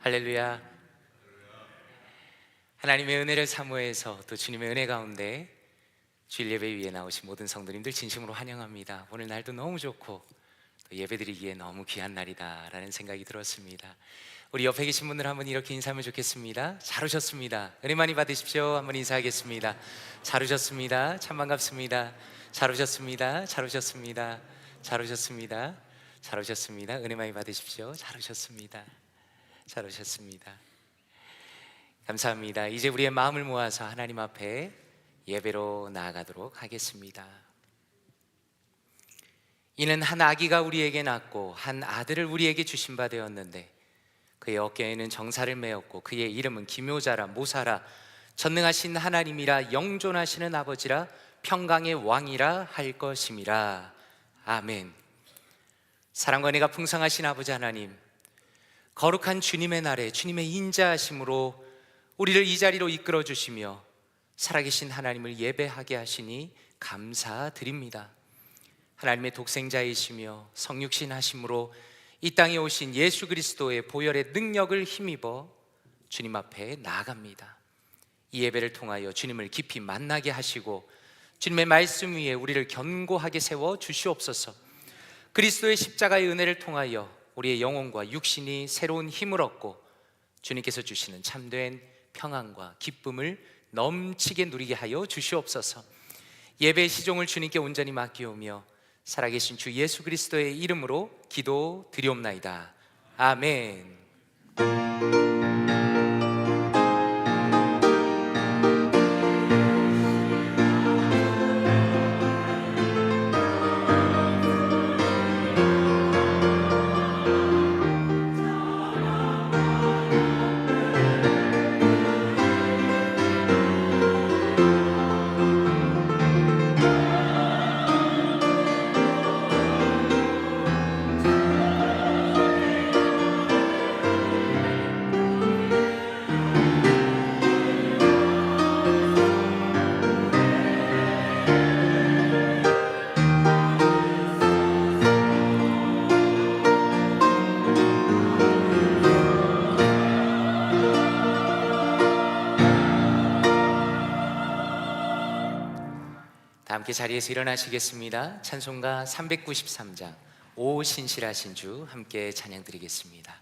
할렐루야. 하나님의 은혜를 사모해서 또 주님의 은혜 가운데 주일 예배 위에 나오신 모든 성도님들 진심으로 환영합니다. 오늘 날도 너무 좋고 또 예배드리기에 너무 귀한 날이다라는 생각이 들었습니다. 우리 옆에 계신 분들 한번 이렇게 인사하면 좋겠습니다. 잘 오셨습니다. 은혜 많이 받으십시오. 한번 인사하겠습니다. 잘 오셨습니다. 참 반갑습니다. 잘 오셨습니다. 잘 오셨습니다. 잘 오셨습니다. 잘 오셨습니다. 은혜 많이 받으십시오. 잘 오셨습니다. 잘 오셨습니다. 감사합니다. 이제 우리의 마음을 모아서 하나님 앞에 예배로 나아가도록 하겠습니다. 이는 한 아기가 우리에게 낳고 한 아들을 우리에게 주신 바 되었는데 그의 어깨에는 정사를 메었고 그의 이름은 기묘자라 모사라 전능하신 하나님이라 영존하시는 아버지라 평강의 왕이라 할 것임이라. 아멘. 사랑과 은혜가 풍성하신 아버지 하나님, 거룩한 주님의 날에 주님의 인자하심으로 우리를 이 자리로 이끌어 주시며 살아계신 하나님을 예배하게 하시니 감사드립니다. 하나님의 독생자이시며 성육신 하심으로 이 땅에 오신 예수 그리스도의 보혈의 능력을 힘입어 주님 앞에 나아갑니다. 이 예배를 통하여 주님을 깊이 만나게 하시고 주님의 말씀 위에 우리를 견고하게 세워 주시옵소서. 그리스도의 십자가의 은혜를 통하여 우리의 영혼과 육신이 새로운 힘을 얻고 주님께서 주시는 참된 평안과 기쁨을 넘치게 누리게 하여 주시옵소서. 예배의 시종을 주님께 온전히 맡기오며 살아계신 주 예수 그리스도의 이름으로 기도드리옵나이다. 아멘. 함께 자리에서 일어나시겠습니다. 찬송가 393장 오 신실하신 주 함께 찬양 드리겠습니다.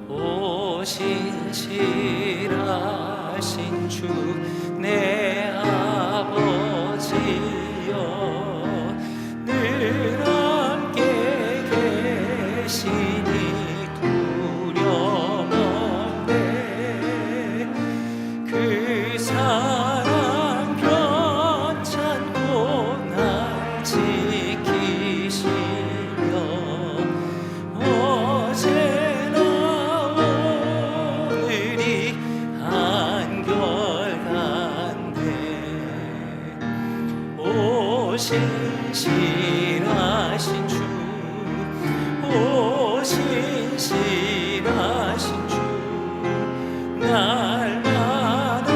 오 신실하신 주 내 아버지여 늘 함께 계시니 그 사랑 편찮고 날 지키시며 어제나 오늘이 한결같네. 오 신실하신 주, 오 신실하신 주 날마다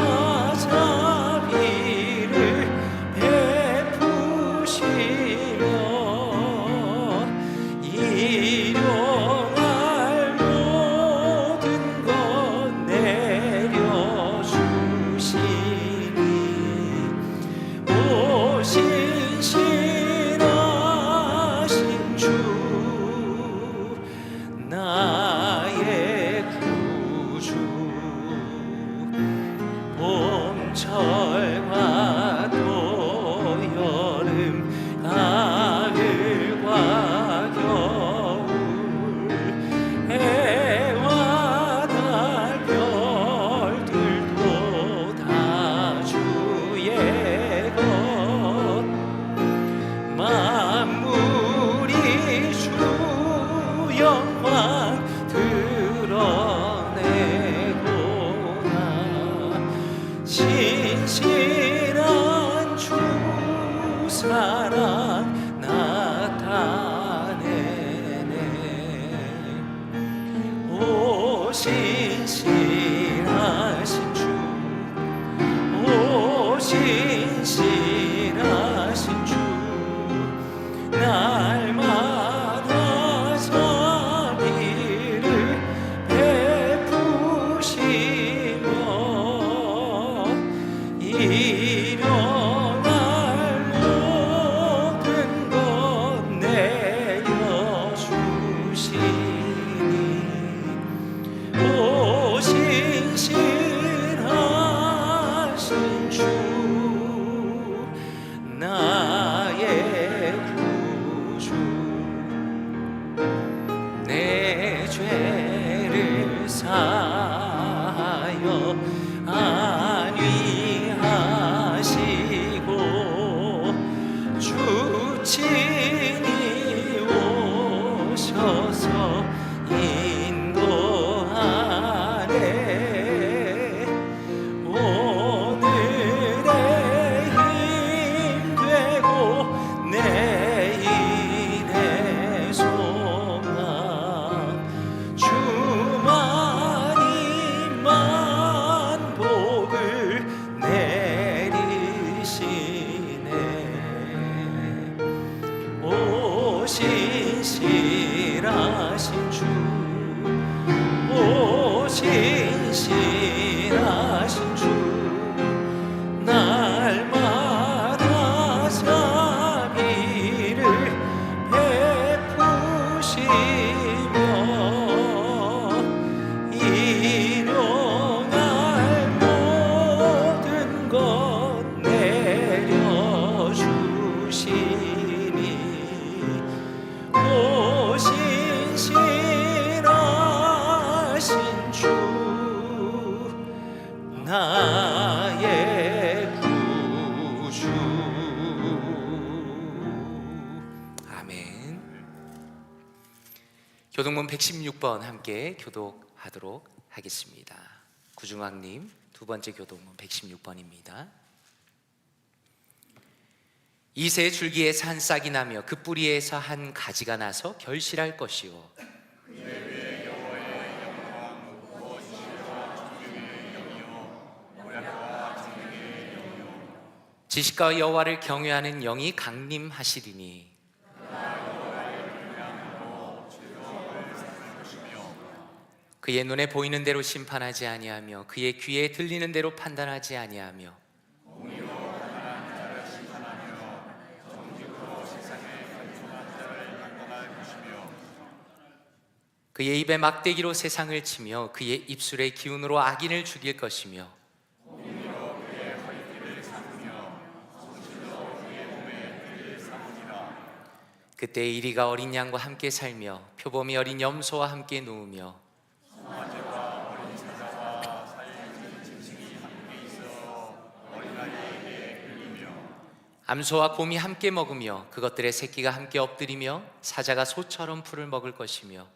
자비를 베푸시며 일용할 모든 것 내려주시니 오 신실하신 주 나의 구주. 봄철과 또 여름 가을과 겨울 해와 달 별들도 다 주의 것 만물이 주 영광 드러내고나 신실한 주 사랑 나타내네. 오 신실하신 주, 오 신실하신 신실하신 주, 오 신실하신 주, 날마다 자비를 베푸시며 일용할 모든 것 내려주시니 오 신실하신 주, 나의 구주. 아멘. 교동문 116번 함께 교독하도록 하겠습니다. 구중왕님 두 번째 교동문 116번입니다. 이새 줄기에서 한 싹이 나며 그 뿌리에서 한 가지가 나서 결실할 것이요 지식과 여호와를 경외하는 영이 강림하시리니 그의 눈에 보이는 대로 심판하지 아니하며 그의 귀에 들리는 대로 판단하지 아니하며 그의 입에 막대기로 세상을 치며 그의 입술의 기운으로 악인을 죽일 것이며 그때 이리가 어린 양과 함께 살며 표범이 어린 염소와 함께 누우며 암소와 곰이 함께 먹으며 그것들의 새끼가 함께 엎드리며 사자가 소처럼 풀을 먹을 것이며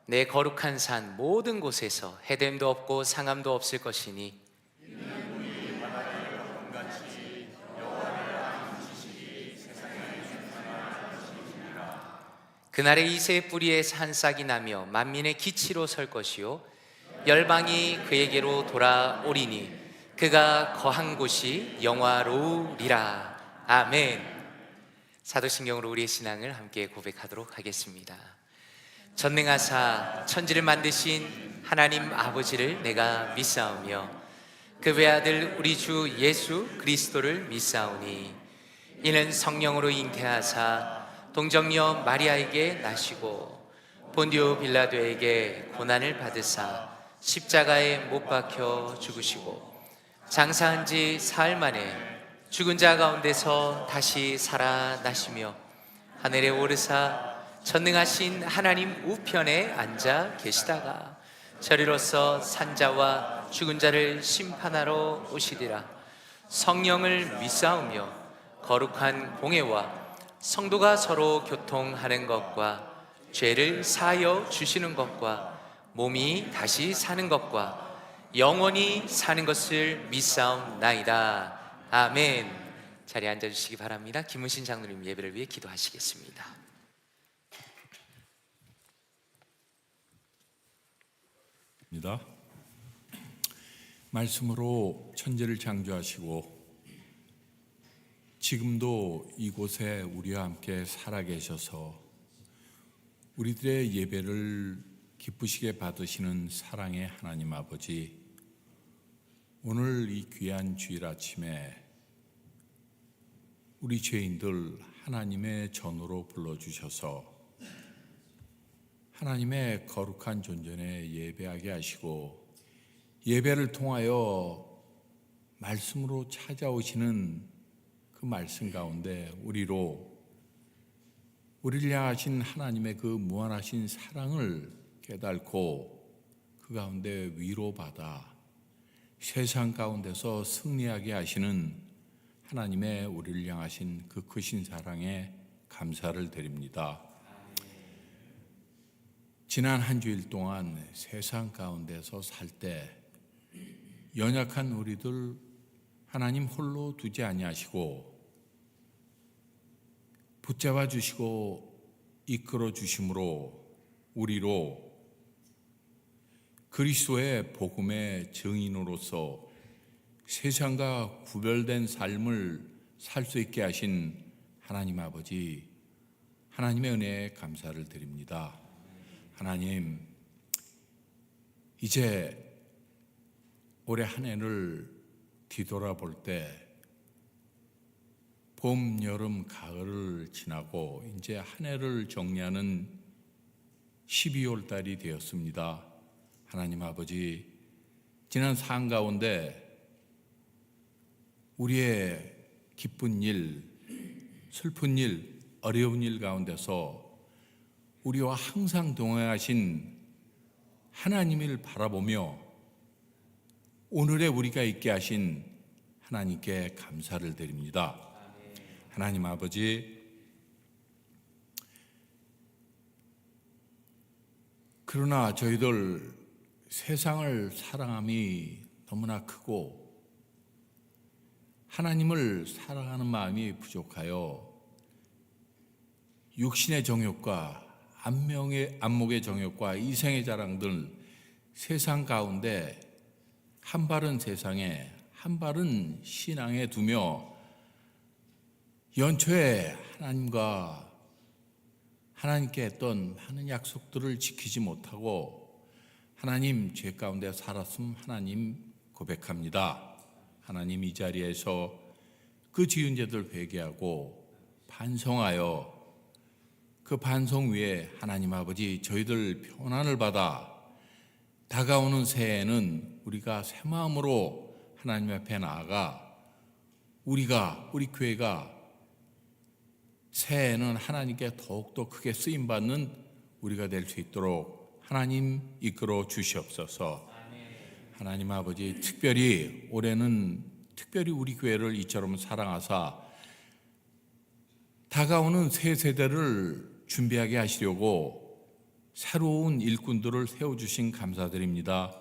내 거룩한 산 모든 곳에서 해됨도 없고 상함도 없을 것이니 그날에 이새의 뿌리에서 한 싹이 나며 만민의 기치로 설 것이요 열방이 그에게로 돌아오리니 그가 거한 곳이 영화로우리라. 아멘. 사도신경으로 우리의 신앙을 함께 고백하도록 하겠습니다. 전능하사 천지를 만드신 하나님 아버지를 내가 믿사오며 그 외아들 우리 주 예수 그리스도를 믿사오니 이는 성령으로 잉태하사 동정녀 마리아에게 나시고 본디오 빌라도에게 고난을 받으사 십자가에 못 박혀 죽으시고 장사한 지 사흘 만에 죽은 자 가운데서 다시 살아나시며 하늘에 오르사 전능하신 하나님 우편에 앉아 계시다가 저리로서 산자와 죽은 자를 심판하러 오시리라. 성령을 믿사오며 거룩한 공회와 성도가 서로 교통하는 것과 죄를 사하여 주시는 것과 몸이 다시 사는 것과 영원히 사는 것을 믿사옵나이다. 아멘. 자리에 앉아주시기 바랍니다. 김은신 장로님 예배를 위해 기도하시겠습니다. 말씀으로 천지를 창조하시고 지금도 이곳에 우리와 함께 살아계셔서 우리들의 예배를 기쁘시게 받으시는 사랑의 하나님 아버지, 오늘 이 귀한 주일 아침에 우리 죄인들 하나님의 전으로 불러주셔서 하나님의 거룩한 존전에 예배하게 하시고 예배를 통하여 말씀으로 찾아오시는 그 말씀 가운데 우리를 향하신 하나님의 그 무한하신 사랑을 깨닫고 그 가운데 위로받아 세상 가운데서 승리하게 하시는 하나님의 우리를 향하신 그 크신 사랑에 감사를 드립니다. 지난 한 주일 동안 세상 가운데서 살 때 연약한 우리들 하나님 홀로 두지 아니하시고 붙잡아 주시고 이끌어 주심으로 우리로 그리스도의 복음의 증인으로서 세상과 구별된 삶을 살 수 있게 하신 하나님 아버지, 하나님의 은혜에 감사를 드립니다. 하나님, 이제 올해 한 해를 뒤돌아볼 때 봄, 여름, 가을을 지나고 이제 한 해를 정리하는 12월 달이 되었습니다. 하나님 아버지, 지난 산 가운데 우리의 기쁜 일, 슬픈 일, 어려운 일 가운데서 우리와 항상 동행하신 하나님을 바라보며 오늘의 우리가 있게 하신 하나님께 감사를 드립니다. 하나님 아버지, 그러나 저희들 세상을 사랑함이 너무나 크고 하나님을 사랑하는 마음이 부족하여 육신의 정욕과 안목의 정욕과 이생의 자랑들 세상 가운데 한 발은 세상에 한 발은 신앙에 두며 연초에 하나님께 했던 많은 약속들을 지키지 못하고 하나님 죄 가운데 살았음 하나님 고백합니다. 하나님, 이 자리에서 그 지은 죄들 회개하고 반성하여 그 반성 위에 하나님 아버지 저희들 평안을 받아 다가오는 새해에는 우리가 새 마음으로 하나님 앞에 나아가 우리 교회가 새해에는 하나님께 더욱더 크게 쓰임받는 우리가 될 수 있도록 하나님 이끌어 주시옵소서. 하나님 아버지, 올해는 특별히 우리 교회를 이처럼 사랑하사 다가오는 새 세대를 준비하게 하시려고 새로운 일꾼들을 세워주신 감사드립니다.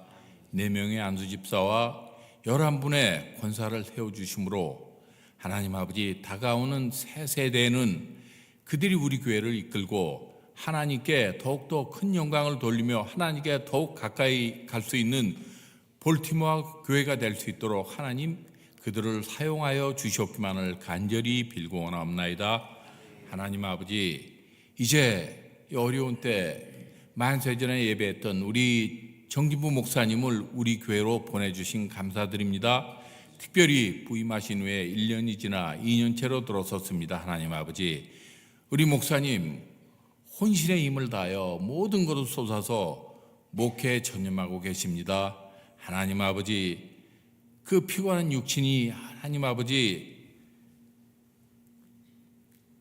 4명의 안수집사와 11분의 권사를 세워주심으로 하나님 아버지, 다가오는 새 세대에는 그들이 우리 교회를 이끌고 하나님께 더욱더 큰 영광을 돌리며 하나님께 더욱 가까이 갈 수 있는 볼티모어 교회가 될 수 있도록 하나님 그들을 사용하여 주시옵기만을 간절히 빌고 원하옵나이다. 하나님 아버지, 이제 어려운 때 만세전에 예배했던 우리 정진부 목사님을 우리 교회로 보내주신 감사드립니다. 특별히 부임하신 후에 1년이 지나 2년째로 들어섰습니다. 하나님 아버지, 우리 목사님 혼신의 힘을 다하여 모든 것을 쏟아서 목회에 전념하고 계십니다. 하나님 아버지, 그 피곤한 육신이 하나님 아버지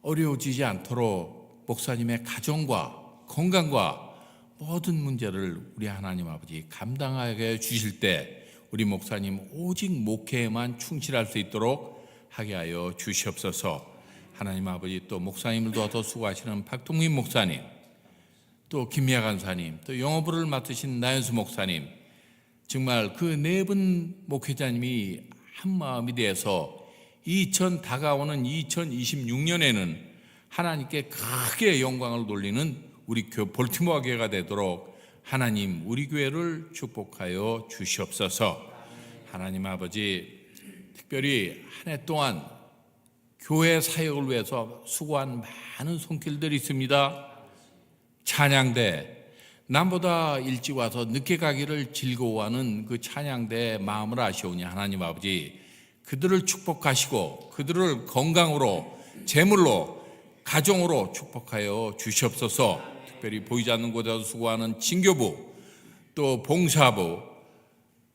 어려워지지 않도록 목사님의 가정과 건강과 모든 문제를 우리 하나님 아버지 감당하게 주실 때 우리 목사님 오직 목회에만 충실할 수 있도록 하게 하여 주시옵소서. 하나님 아버지, 또 목사님을 도와서 수고하시는 박동민 목사님, 또 김미아 간사님, 또 영어부를 맡으신 나연수 목사님, 정말 그 4분 목회자님이 한 마음이 되어서 다가오는 2026년에는 하나님께 크게 영광을 돌리는 우리 볼티모어 교회가 되도록 하나님 우리 교회를 축복하여 주시옵소서. 하나님 아버지, 특별히 한 해 동안 교회 사역을 위해서 수고한 많은 손길들이 있습니다. 찬양대, 남보다 일찍 와서 늦게 가기를 즐거워하는 그 찬양대의 마음을 아시오니 하나님 아버지, 그들을 축복하시고 그들을 건강으로, 재물로, 가정으로 축복하여 주시옵소서. 특별히 보이지 않는 곳에서 수고하는 진교부, 또 봉사부,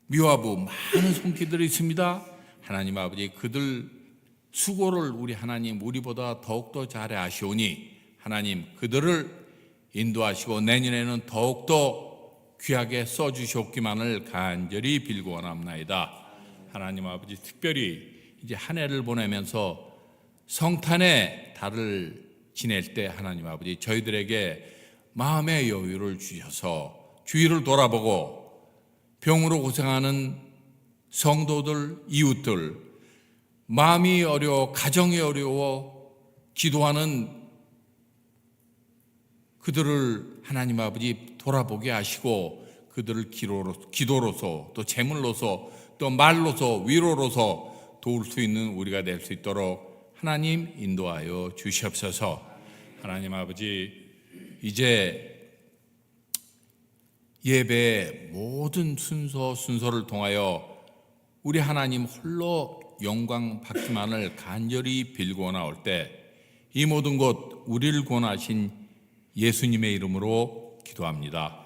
미화부 많은 손길들이 있습니다. 하나님 아버지, 그들 수고를 우리 하나님 우리보다 더욱더 잘 아시오니 하나님 그들을 인도하시고 내년에는 더욱더 귀하게 써주시옵기만을 간절히 빌고 원합나이다. 하나님 아버지, 특별히 이제 한 해를 보내면서 성탄의 달을 지낼 때 하나님 아버지 저희들에게 마음의 여유를 주셔서 주위를 돌아보고 병으로 고생하는 성도들, 이웃들, 마음이 어려워, 가정이 어려워 기도하는 그들을 하나님 아버지 돌아보게 하시고 그들을 기도로서 또 제물로서 또 말로서 위로로서 도울 수 있는 우리가 될 수 있도록 하나님 인도하여 주시옵소서. 하나님 아버지, 이제 예배의 모든 순서를 통하여 우리 하나님 홀로 영광 받기만을 간절히 빌고 나올 때 이 모든 것 우리를 구원하신 예수님의 이름으로 기도합니다.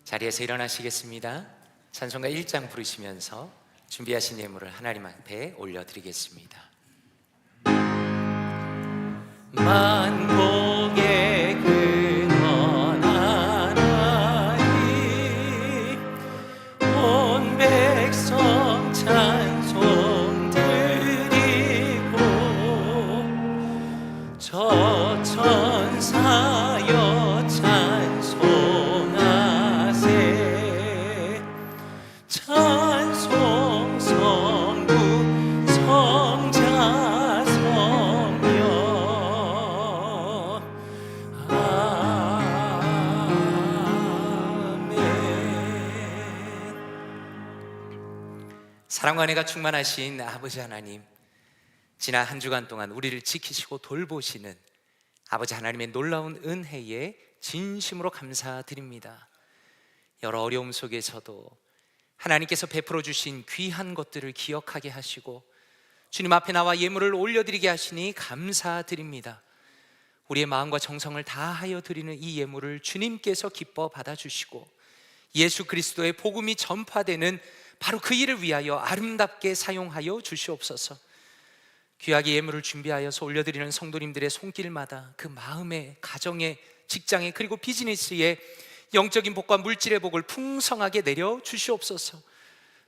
자리에서 일어나시겠습니다. 찬송가 1장 부르시면서 준비하신 예물을 하나님 앞에 올려드리겠습니다. 만복의 근원 하나님, 온 백성 찬송 드리고 저 천사여 찬송하세. 찬송 성부 성자 성령 아멘. 사랑과 은혜가 충만하신 아버지 하나님, 지난 한 주간 동안 우리를 지키시고 돌보시는 아버지 하나님의 놀라운 은혜에 진심으로 감사드립니다. 여러 어려움 속에서도 하나님께서 베풀어 주신 귀한 것들을 기억하게 하시고 주님 앞에 나와 예물을 올려드리게 하시니 감사드립니다. 우리의 마음과 정성을 다하여 드리는 이 예물을 주님께서 기뻐 받아주시고 예수 그리스도의 복음이 전파되는 바로 그 일을 위하여 아름답게 사용하여 주시옵소서. 귀하게 예물을 준비하여서 올려드리는 성도님들의 손길마다 그 마음에, 가정에, 직장에, 그리고 비즈니스에 영적인 복과 물질의 복을 풍성하게 내려 주시옵소서.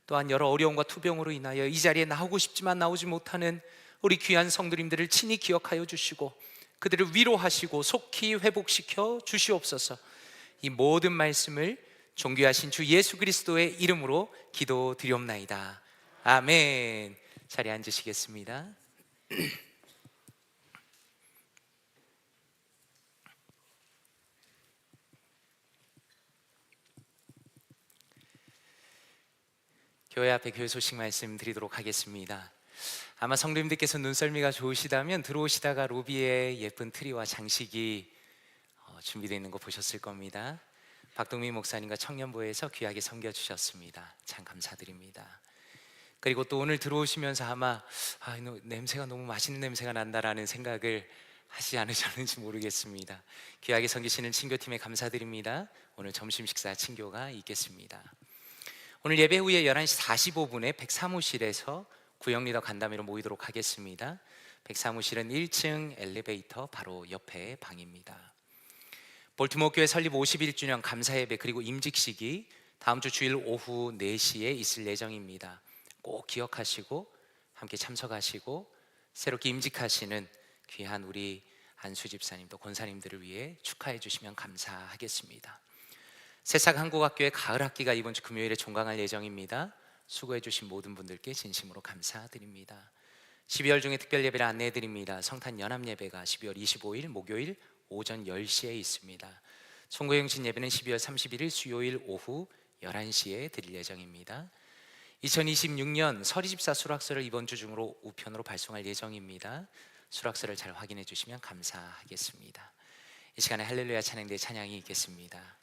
또한 여러 어려움과 투병으로 인하여 이 자리에 나오고 싶지만 나오지 못하는 우리 귀한 성도님들을 친히 기억하여 주시고 그들을 위로하시고 속히 회복시켜 주시옵소서. 이 모든 말씀을 존귀하신 주 예수 그리스도의 이름으로 기도드리옵나이다. 아멘. 자리에 앉으시겠습니다. 교회 앞에 교회 소식 말씀드리도록 하겠습니다. 아마 성도님들께서 눈썰미가 좋으시다면 들어오시다가 로비에 예쁜 트리와 장식이 준비되어 있는 거 보셨을 겁니다. 박동민 목사님과 청년부에서 귀하게 섬겨주셨습니다. 참 감사드립니다. 그리고 또 오늘 들어오시면서 아마 냄새가 너무 맛있는 냄새가 난다라는 생각을 하시지 않으셨는지 모르겠습니다. 귀하게 섬기시는 친교팀에 감사드립니다. 오늘 점심 식사 친교가 있겠습니다. 오늘 예배 후에 11시 45분에 103호실에서 구역리더 간담회로 모이도록 하겠습니다. 103호실은 1층 엘리베이터 바로 옆에 방입니다. 볼티모어 교회 설립 51주년 감사예배 그리고 임직식이 다음 주 주일 오후 4시에 있을 예정입니다. 꼭 기억하시고 함께 참석하시고 새롭게 임직하시는 귀한 우리 안수 집사님 또 권사님들을 위해 축하해 주시면 감사하겠습니다. 새싹 한국학교의 가을 학기가 이번 주 금요일에 종강할 예정입니다. 수고해 주신 모든 분들께 진심으로 감사드립니다. 12월 중에 특별 예배를 안내해 드립니다. 성탄 연합 예배가 12월 25일 목요일 오전 10시에 있습니다. 송구영신 예배는 12월 31일 수요일 오후 11시에 드릴 예정입니다. 2026년 서리집사 수락서를 이번 주 중으로 우편으로 발송할 예정입니다. 수락서를 잘 확인해 주시면 감사하겠습니다. 이 시간에 할렐루야 찬양대 찬양이 있겠습니다.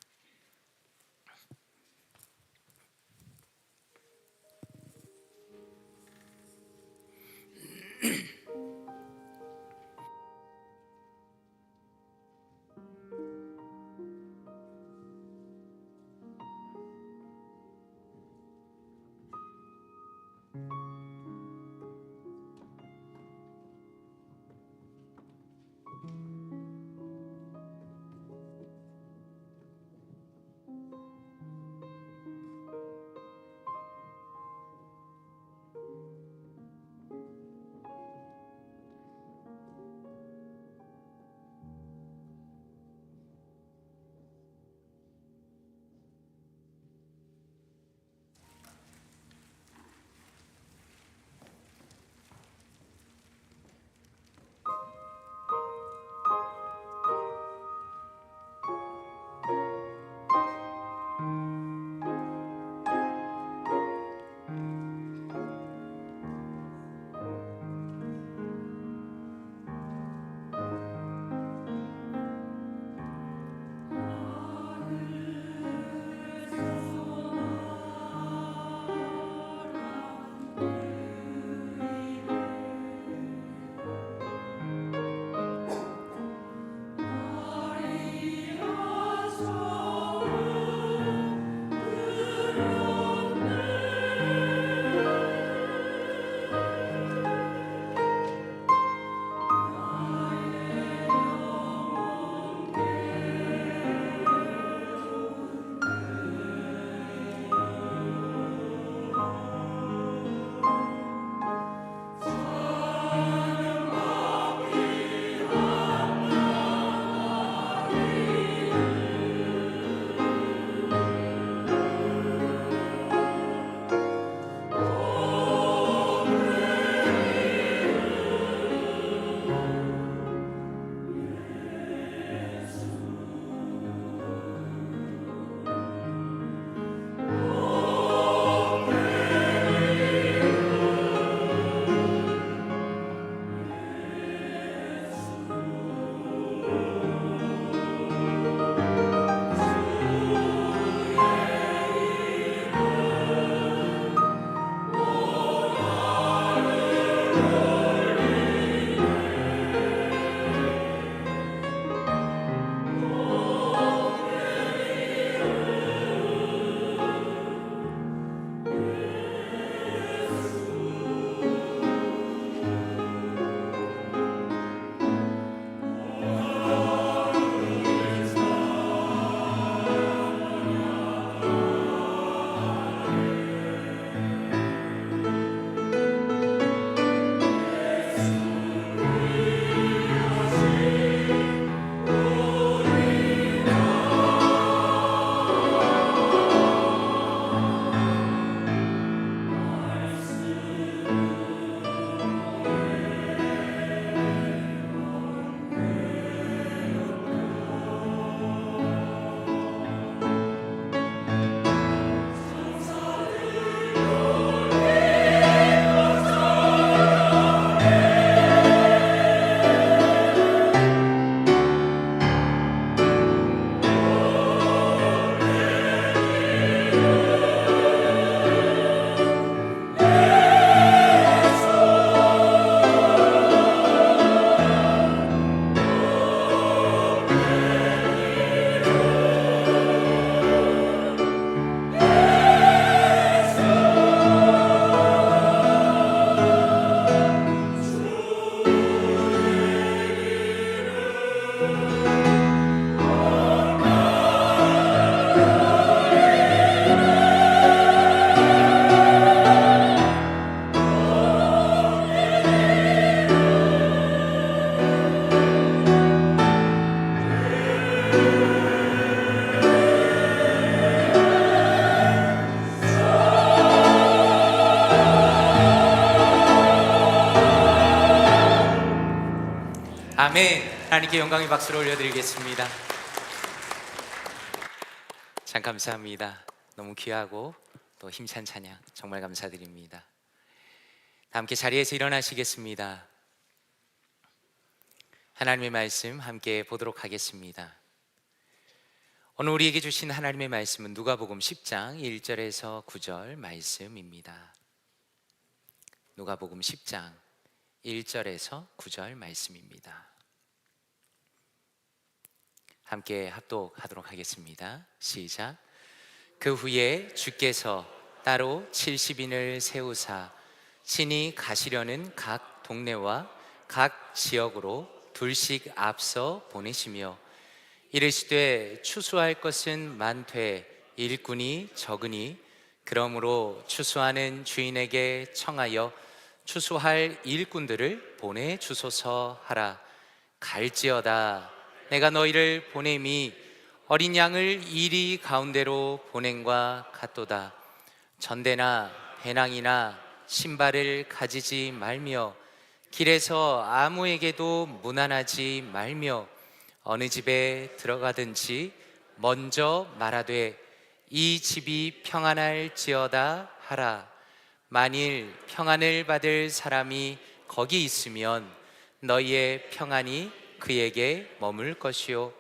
아멘. 하나님께 영광의 박수를 올려드리겠습니다. 참 감사합니다. 너무 귀하고 또 힘찬 찬양 정말 감사드립니다. 함께 자리에서 일어나시겠습니다. 하나님의 말씀 함께 보도록 하겠습니다. 오늘 우리에게 주신 하나님의 말씀은 누가복음 10장 1절에서 9절 말씀입니다. 누가복음 10장 1절에서 9절 말씀입니다. 함께 합독하도록 하겠습니다. 시작. 그 후에 주께서 따로 70인을 세우사 친히 가시려는 각 동네와 각 지역으로 둘씩 앞서 보내시며 이르시되 추수할 것은 많되 일꾼이 적으니 그러므로 추수하는 주인에게 청하여 추수할 일꾼들을 보내주소서 하라. 갈지어다 내가 너희를 보냄이 어린 양을 이리 가운데로 보냄과 같도다. 전대나 배낭이나 신발을 가지지 말며 길에서 아무에게도 무난하지 말며 어느 집에 들어가든지 먼저 말하되 이 집이 평안할지어다 하라. 만일 평안을 받을 사람이 거기 있으면 너희의 평안이 그에게 머물 것이요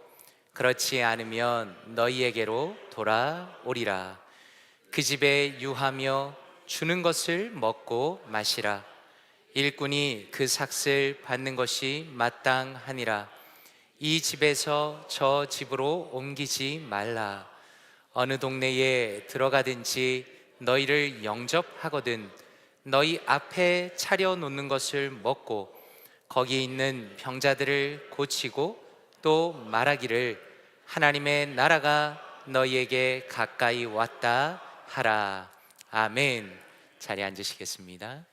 그렇지 않으면 너희에게로 돌아오리라. 그 집에 유하며 주는 것을 먹고 마시라. 일꾼이 그 삭슬 받는 것이 마땅하니라. 이 집에서 저 집으로 옮기지 말라. 어느 동네에 들어가든지 너희를 영접하거든 너희 앞에 차려놓는 것을 먹고 거기 있는 병자들을 고치고 또 말하기를 하나님의 나라가 너희에게 가까이 왔다 하라. 아멘. 자리에 앉으시겠습니다.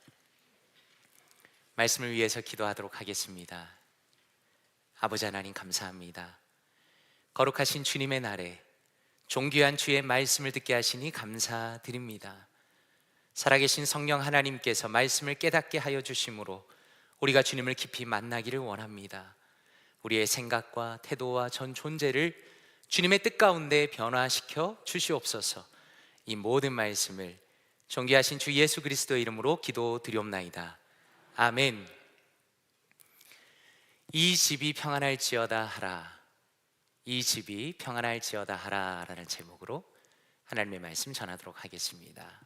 말씀을 위해서 기도하도록 하겠습니다. 아버지 하나님 감사합니다. 거룩하신 주님의 날에 존귀한 주의 말씀을 듣게 하시니 감사드립니다. 살아계신 성령 하나님께서 말씀을 깨닫게 하여 주심으로 우리가 주님을 깊이 만나기를 원합니다. 우리의 생각과 태도와 전 존재를 주님의 뜻 가운데 변화시켜 주시옵소서. 이 모든 말씀을 존귀하신 주 예수 그리스도의 이름으로 기도드리옵나이다. 아멘. 이 집이 평안할지어다 하라. 이 집이 평안할지어다 하라 라는 제목으로 하나님의 말씀 전하도록 하겠습니다.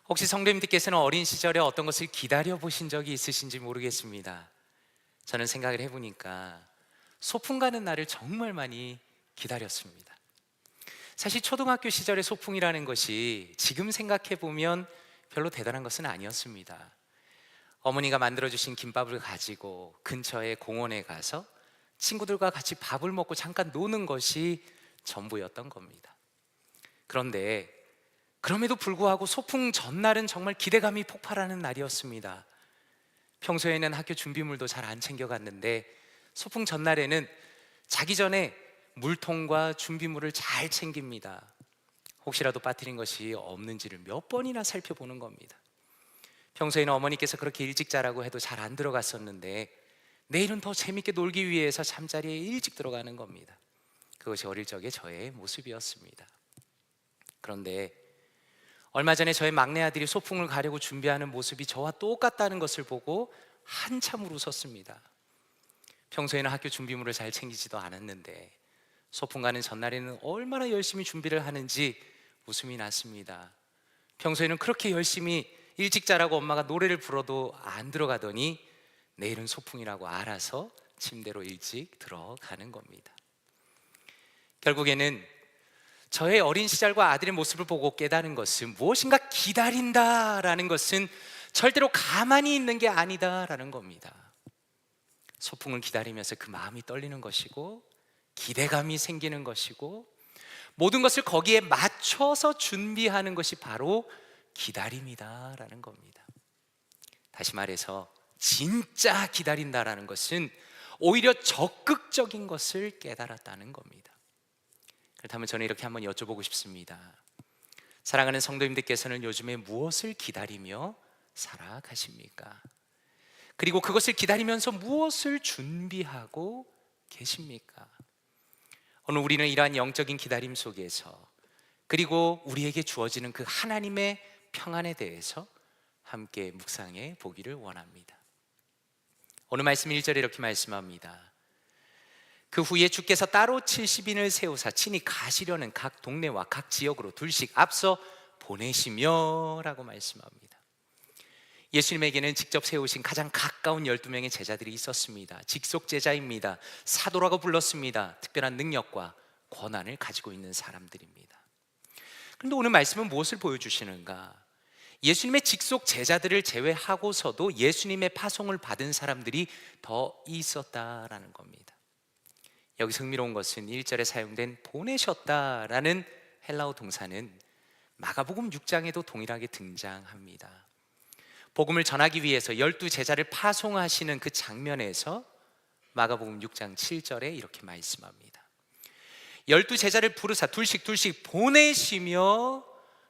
혹시 성도님들께서는 어린 시절에 어떤 것을 기다려 보신 적이 있으신지 모르겠습니다. 저는 생각을 해보니까 소풍 가는 날을 정말 많이 기다렸습니다. 사실 초등학교 시절의 소풍이라는 것이 지금 생각해보면 별로 대단한 것은 아니었습니다. 어머니가 만들어주신 김밥을 가지고 근처의 공원에 가서 친구들과 같이 밥을 먹고 잠깐 노는 것이 전부였던 겁니다. 그런데 그럼에도 불구하고 소풍 전날은 정말 기대감이 폭발하는 날이었습니다. 평소에는 학교 준비물도 잘 안 챙겨갔는데 소풍 전날에는 자기 전에 물통과 준비물을 잘 챙깁니다. 혹시라도 빠뜨린 것이 없는지를 몇 번이나 살펴보는 겁니다. 평소에는 어머니께서 그렇게 일찍 자라고 해도 잘 안 들어갔었는데 내일은 더 재밌게 놀기 위해서 잠자리에 일찍 들어가는 겁니다. 그것이 어릴 적의 저의 모습이었습니다. 그런데 얼마 전에 저의 막내 아들이 소풍을 가려고 준비하는 모습이 저와 똑같다는 것을 보고 한참을 웃었습니다. 평소에는 학교 준비물을 잘 챙기지도 않았는데 소풍 가는 전날에는 얼마나 열심히 준비를 하는지 웃음이 났습니다. 평소에는 그렇게 열심히 일찍 자라고 엄마가 노래를 불러도 안 들어가더니 내일은 소풍이라고 알아서 침대로 일찍 들어가는 겁니다. 결국에는 저의 어린 시절과 아들의 모습을 보고 깨달은 것은 무엇인가 기다린다라는 것은 절대로 가만히 있는 게 아니다라는 겁니다. 소풍을 기다리면서 그 마음이 떨리는 것이고 기대감이 생기는 것이고 모든 것을 거기에 맞춰서 준비하는 것이 바로 기다림이다라는 겁니다. 다시 말해서 진짜 기다린다라는 것은 오히려 적극적인 것을 깨달았다는 겁니다. 그렇다면 저는 이렇게 한번 여쭤보고 싶습니다. 사랑하는 성도님들께서는 요즘에 무엇을 기다리며 살아가십니까? 그리고 그것을 기다리면서 무엇을 준비하고 계십니까? 오늘 우리는 이러한 영적인 기다림 속에서 그리고 우리에게 주어지는 그 하나님의 평안에 대해서 함께 묵상해 보기를 원합니다. 오늘 말씀 1절에 이렇게 말씀합니다. 그 후에 주께서 따로 70인을 세우사 친히 가시려는 각 동네와 각 지역으로 둘씩 앞서 보내시며 라고 말씀합니다. 예수님에게는 직접 세우신 가장 가까운 12명의 제자들이 있었습니다. 직속 제자입니다. 사도라고 불렀습니다. 특별한 능력과 권한을 가지고 있는 사람들입니다. 그런데 오늘 말씀은 무엇을 보여주시는가? 예수님의 직속 제자들을 제외하고서도 예수님의 파송을 받은 사람들이 더 있었다라는 겁니다. 여기서 흥미로운 것은 1절에 사용된 보내셨다라는 헬라어 동사는 마가복음 6장에도 동일하게 등장합니다. 복음을 전하기 위해서 12제자를 파송하시는 그 장면에서 마가복음 6장 7절에 이렇게 말씀합니다. 12제자를 부르사 둘씩 보내시며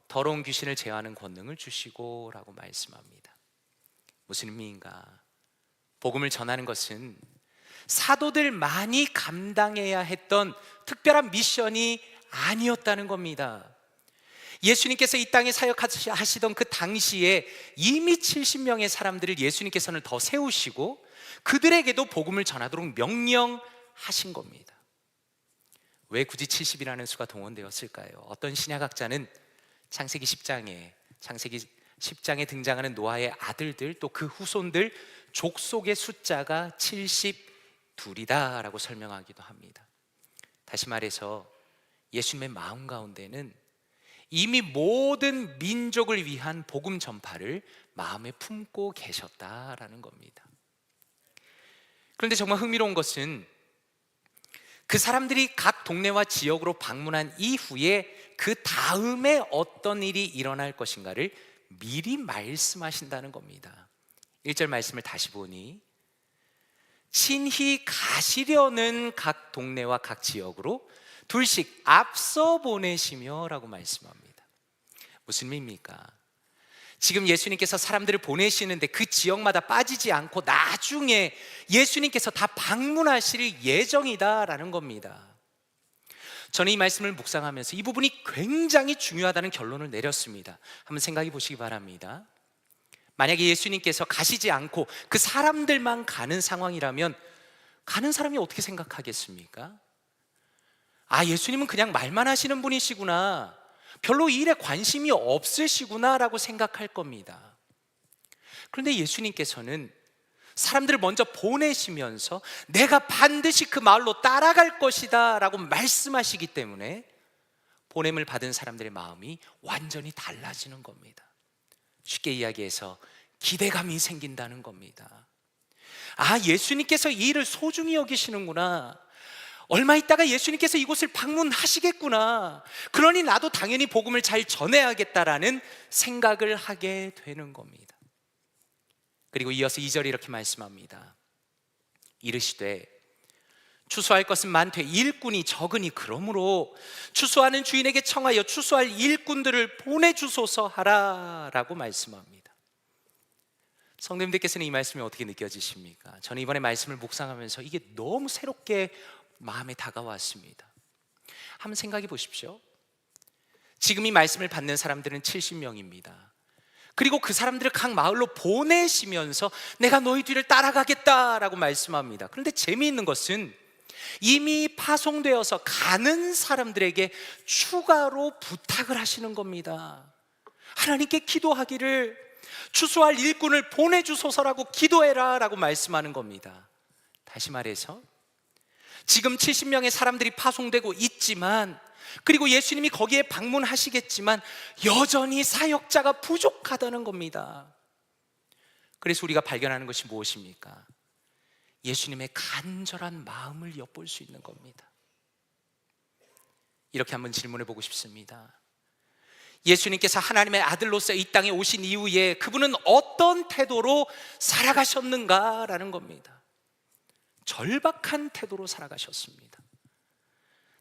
더러운 귀신을 제어하는 권능을 주시고 라고 말씀합니다. 무슨 의미인가? 복음을 전하는 것은 사도들만이 감당해야 했던 특별한 미션이 아니었다는 겁니다. 예수님께서 이 땅에 사역하시던 그 당시에 이미 70명의 사람들을 예수님께서는 더 세우시고 그들에게도 복음을 전하도록 명령하신 겁니다. 왜 굳이 70이라는 수가 동원되었을까요? 어떤 신약학자는 창세기 10장에 등장하는 노아의 아들들 또 그 후손들 족속의 숫자가 72이다라고 설명하기도 합니다. 다시 말해서 예수님의 마음 가운데는 이미 모든 민족을 위한 복음 전파를 마음에 품고 계셨다라는 겁니다. 그런데 정말 흥미로운 것은 그 사람들이 각 동네와 지역으로 방문한 이후에 그 다음에 어떤 일이 일어날 것인가를 미리 말씀하신다는 겁니다. 1절 말씀을 다시 보니 친히 가시려는 각 동네와 각 지역으로 둘씩 앞서 보내시며 라고 말씀합니다. 무슨 의미입니까? 지금 예수님께서 사람들을 보내시는데 그 지역마다 빠지지 않고 나중에 예수님께서 다 방문하실 예정이다라는 겁니다. 저는 이 말씀을 묵상하면서 이 부분이 굉장히 중요하다는 결론을 내렸습니다. 한번 생각해 보시기 바랍니다. 만약에 예수님께서 가시지 않고 그 사람들만 가는 상황이라면 가는 사람이 어떻게 생각하겠습니까? 아, 예수님은 그냥 말만 하시는 분이시구나, 별로 이 일에 관심이 없으시구나 라고 생각할 겁니다. 그런데 예수님께서는 사람들을 먼저 보내시면서 내가 반드시 그 마을로 따라갈 것이다 라고 말씀하시기 때문에 보냄을 받은 사람들의 마음이 완전히 달라지는 겁니다. 쉽게 이야기해서 기대감이 생긴다는 겁니다. 아, 예수님께서 이 일을 소중히 여기시는구나, 얼마 있다가 예수님께서 이곳을 방문하시겠구나, 그러니 나도 당연히 복음을 잘 전해야겠다라는 생각을 하게 되는 겁니다. 그리고 이어서 2절에 이렇게 말씀합니다. 이르시되 추수할 것은 많되 일꾼이 적으니 그러므로 추수하는 주인에게 청하여 추수할 일꾼들을 보내주소서 하라 라고 말씀합니다. 성도님들께서는 이 말씀이 어떻게 느껴지십니까? 저는 이번에 말씀을 묵상하면서 이게 너무 새롭게 마음에 다가왔습니다. 한번 생각해 보십시오. 지금 이 말씀을 받는 사람들은 70명입니다. 그리고 그 사람들을 각 마을로 보내시면서 내가 너희 뒤를 따라가겠다라고 말씀합니다. 그런데 재미있는 것은 이미 파송되어서 가는 사람들에게 추가로 부탁을 하시는 겁니다. 하나님께 기도하기를 추수할 일꾼을 보내주소서라고 기도해라 라고 말씀하는 겁니다. 다시 말해서 지금 70명의 사람들이 파송되고 있지만, 그리고 예수님이 거기에 방문하시겠지만 여전히 사역자가 부족하다는 겁니다. 그래서 우리가 발견하는 것이 무엇입니까? 예수님의 간절한 마음을 엿볼 수 있는 겁니다. 이렇게 한번 질문해 보고 싶습니다. 예수님께서 하나님의 아들로서 이 땅에 오신 이후에 그분은 어떤 태도로 살아가셨는가라는 겁니다. 절박한 태도로 살아가셨습니다.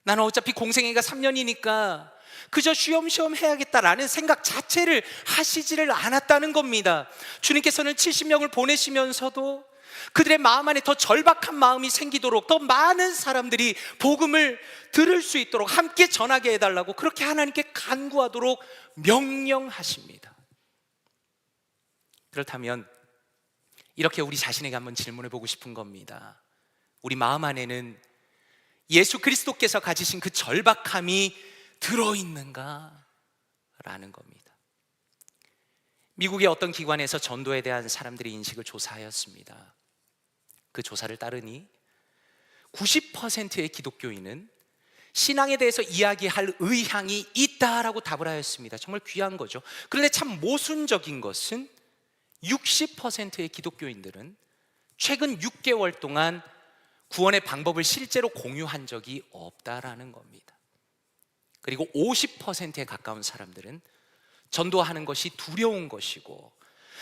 나는 어차피 공생애가 3년이니까 그저 쉬엄쉬엄 해야겠다라는 생각 자체를 하시지를 않았다는 겁니다. 주님께서는 70명을 보내시면서도 그들의 마음 안에 더 절박한 마음이 생기도록, 더 많은 사람들이 복음을 들을 수 있도록 함께 전하게 해달라고 그렇게 하나님께 간구하도록 명령하십니다. 그렇다면 이렇게 우리 자신에게 한번 질문해 보고 싶은 겁니다. 우리 마음 안에는 예수 그리스도께서 가지신 그 절박함이 들어있는가? 라는 겁니다. 미국의 어떤 기관에서 전도에 대한 사람들의 인식을 조사하였습니다. 그 조사를 따르니 90%의 기독교인은 신앙에 대해서 이야기할 의향이 있다라고 답을 하였습니다. 정말 귀한 거죠. 그런데 참 모순적인 것은 60%의 기독교인들은 최근 6개월 동안 구원의 방법을 실제로 공유한 적이 없다라는 겁니다. 그리고 50%에 가까운 사람들은 전도하는 것이 두려운 것이고,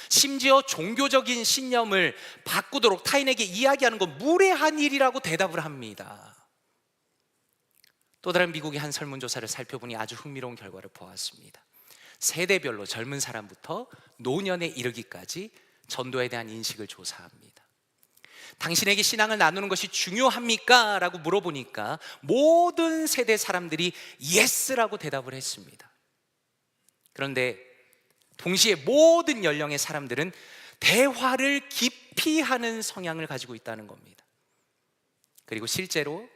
심지어 종교적인 신념을 바꾸도록 타인에게 이야기하는 건 무례한 일이라고 대답을 합니다. 또 다른 미국의 한 설문조사를 살펴보니 아주 흥미로운 결과를 보았습니다. 세대별로 젊은 사람부터 노년에 이르기까지 전도에 대한 인식을 조사합니다. 당신에게 신앙을 나누는 것이 중요합니까? 라고 물어보니까 모든 세대 사람들이 예스라고 대답을 했습니다. 그런데 동시에 모든 연령의 사람들은 대화를 깊이 하는 성향을 가지고 있다는 겁니다. 그리고 실제로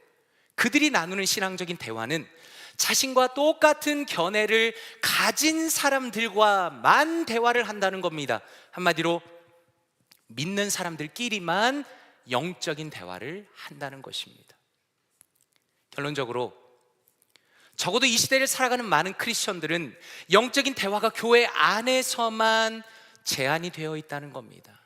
그들이 나누는 신앙적인 대화는 자신과 똑같은 견해를 가진 사람들과만 대화를 한다는 겁니다. 한마디로 믿는 사람들끼리만 영적인 대화를 한다는 것입니다. 결론적으로 적어도 이 시대를 살아가는 많은 크리스천들은 영적인 대화가 교회 안에서만 제한이 되어 있다는 겁니다.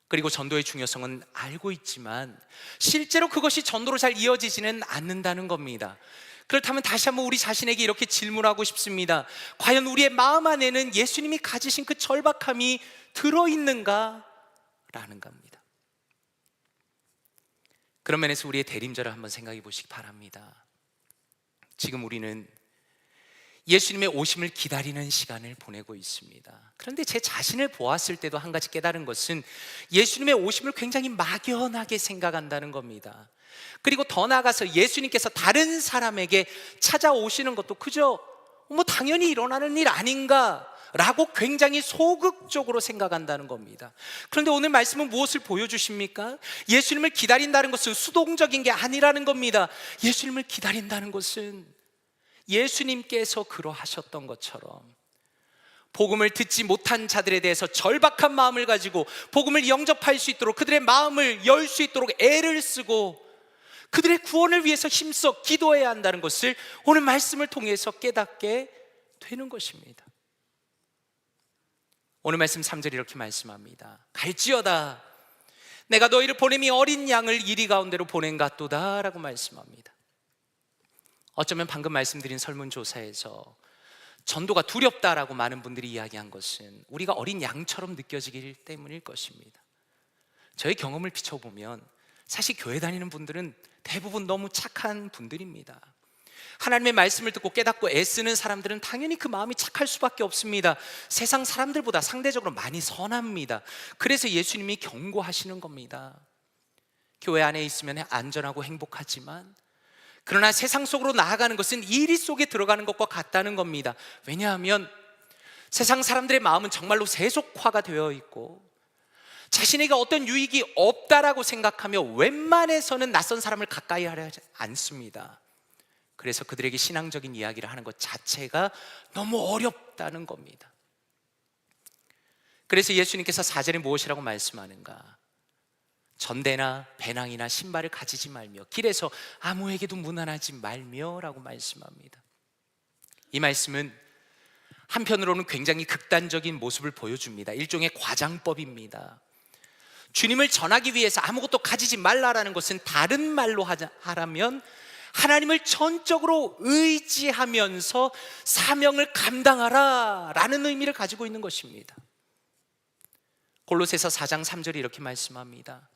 그리고 전도의 중요성은 알고 있지만 실제로 그것이 전도로 잘 이어지지는 않는다는 겁니다. 그렇다면 다시 한번 우리 자신에게 이렇게 질문하고 싶습니다. 과연 우리의 마음 안에는 예수님이 가지신 그 절박함이 들어있는가? 라는 겁니다. 그런 면에서 우리의 대림절을 한번 생각해 보시기 바랍니다. 지금 우리는 예수님의 오심을 기다리는 시간을 보내고 있습니다. 그런데 제 자신을 보았을 때도 한 가지 깨달은 것은 예수님의 오심을 굉장히 막연하게 생각한다는 겁니다. 그리고 더 나아가서 예수님께서 다른 사람에게 찾아오시는 것도 그저 당연히 일어나는 일 아닌가 라고 굉장히 소극적으로 생각한다는 겁니다. 그런데 오늘 말씀은 무엇을 보여주십니까? 예수님을 기다린다는 것은 수동적인 게 아니라는 겁니다. 예수님을 기다린다는 것은 예수님께서 그러하셨던 것처럼 복음을 듣지 못한 자들에 대해서 절박한 마음을 가지고 복음을 영접할 수 있도록 그들의 마음을 열 수 있도록 애를 쓰고 그들의 구원을 위해서 힘써 기도해야 한다는 것을 오늘 말씀을 통해서 깨닫게 되는 것입니다. 오늘 말씀 3절이 이렇게 말씀합니다. 갈지어다 내가 너희를 보냄이 어린 양을 이리 가운데로 보낸 같도다 라고 말씀합니다. 어쩌면 방금 말씀드린 설문조사에서 전도가 두렵다라고 많은 분들이 이야기한 것은 우리가 어린 양처럼 느껴지기 때문일 것입니다. 저의 경험을 비춰보면 사실 교회 다니는 분들은 대부분 너무 착한 분들입니다. 하나님의 말씀을 듣고 깨닫고 애쓰는 사람들은 당연히 그 마음이 착할 수밖에 없습니다. 세상 사람들보다 상대적으로 많이 선합니다. 그래서 예수님이 경고하시는 겁니다. 교회 안에 있으면 안전하고 행복하지만 그러나 세상 속으로 나아가는 것은 이리 속에 들어가는 것과 같다는 겁니다. 왜냐하면 세상 사람들의 마음은 정말로 세속화가 되어 있고 자신에게 어떤 유익이 없다라고 생각하며 웬만해서는 낯선 사람을 가까이 하지 않습니다. 그래서 그들에게 신앙적인 이야기를 하는 것 자체가 너무 어렵다는 겁니다. 그래서 예수님께서 4절에 무엇이라고 말씀하는가? 전대나 배낭이나 신발을 가지지 말며 길에서 아무에게도 문안하지 말며 라고 말씀합니다. 이 말씀은 한편으로는 굉장히 극단적인 모습을 보여줍니다. 일종의 과장법입니다. 주님을 전하기 위해서 아무것도 가지지 말라라는 것은 다른 말로 하라면 하나님을 전적으로 의지하면서 사명을 감당하라 라는 의미를 가지고 있는 것입니다. 골로새서 4장 3절이 이렇게 말씀합니다.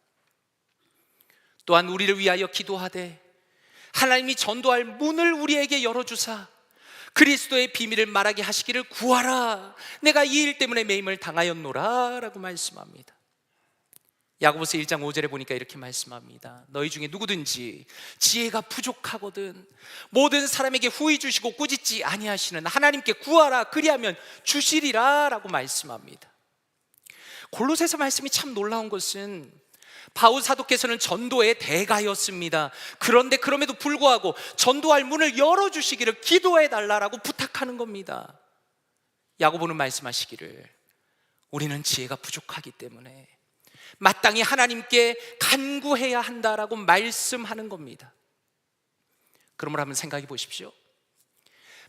또한 우리를 위하여 기도하되 하나님이 전도할 문을 우리에게 열어주사 그리스도의 비밀을 말하게 하시기를 구하라. 내가 이 일 때문에 매임을 당하였노라 라고 말씀합니다. 야고보서 1장 5절에 보니까 이렇게 말씀합니다. 너희 중에 누구든지 지혜가 부족하거든 모든 사람에게 후히 주시고 꾸짖지 아니하시는 하나님께 구하라. 그리하면 주시리라 라고 말씀합니다. 골로새서 말씀이 참 놀라운 것은 바울 사도께서는 전도의 대가였습니다. 그런데 그럼에도 불구하고 전도할 문을 열어주시기를 기도해달라고 부탁하는 겁니다. 야고보는 말씀하시기를 우리는 지혜가 부족하기 때문에 마땅히 하나님께 간구해야 한다라고 말씀하는 겁니다. 그러므로 한번 생각해 보십시오.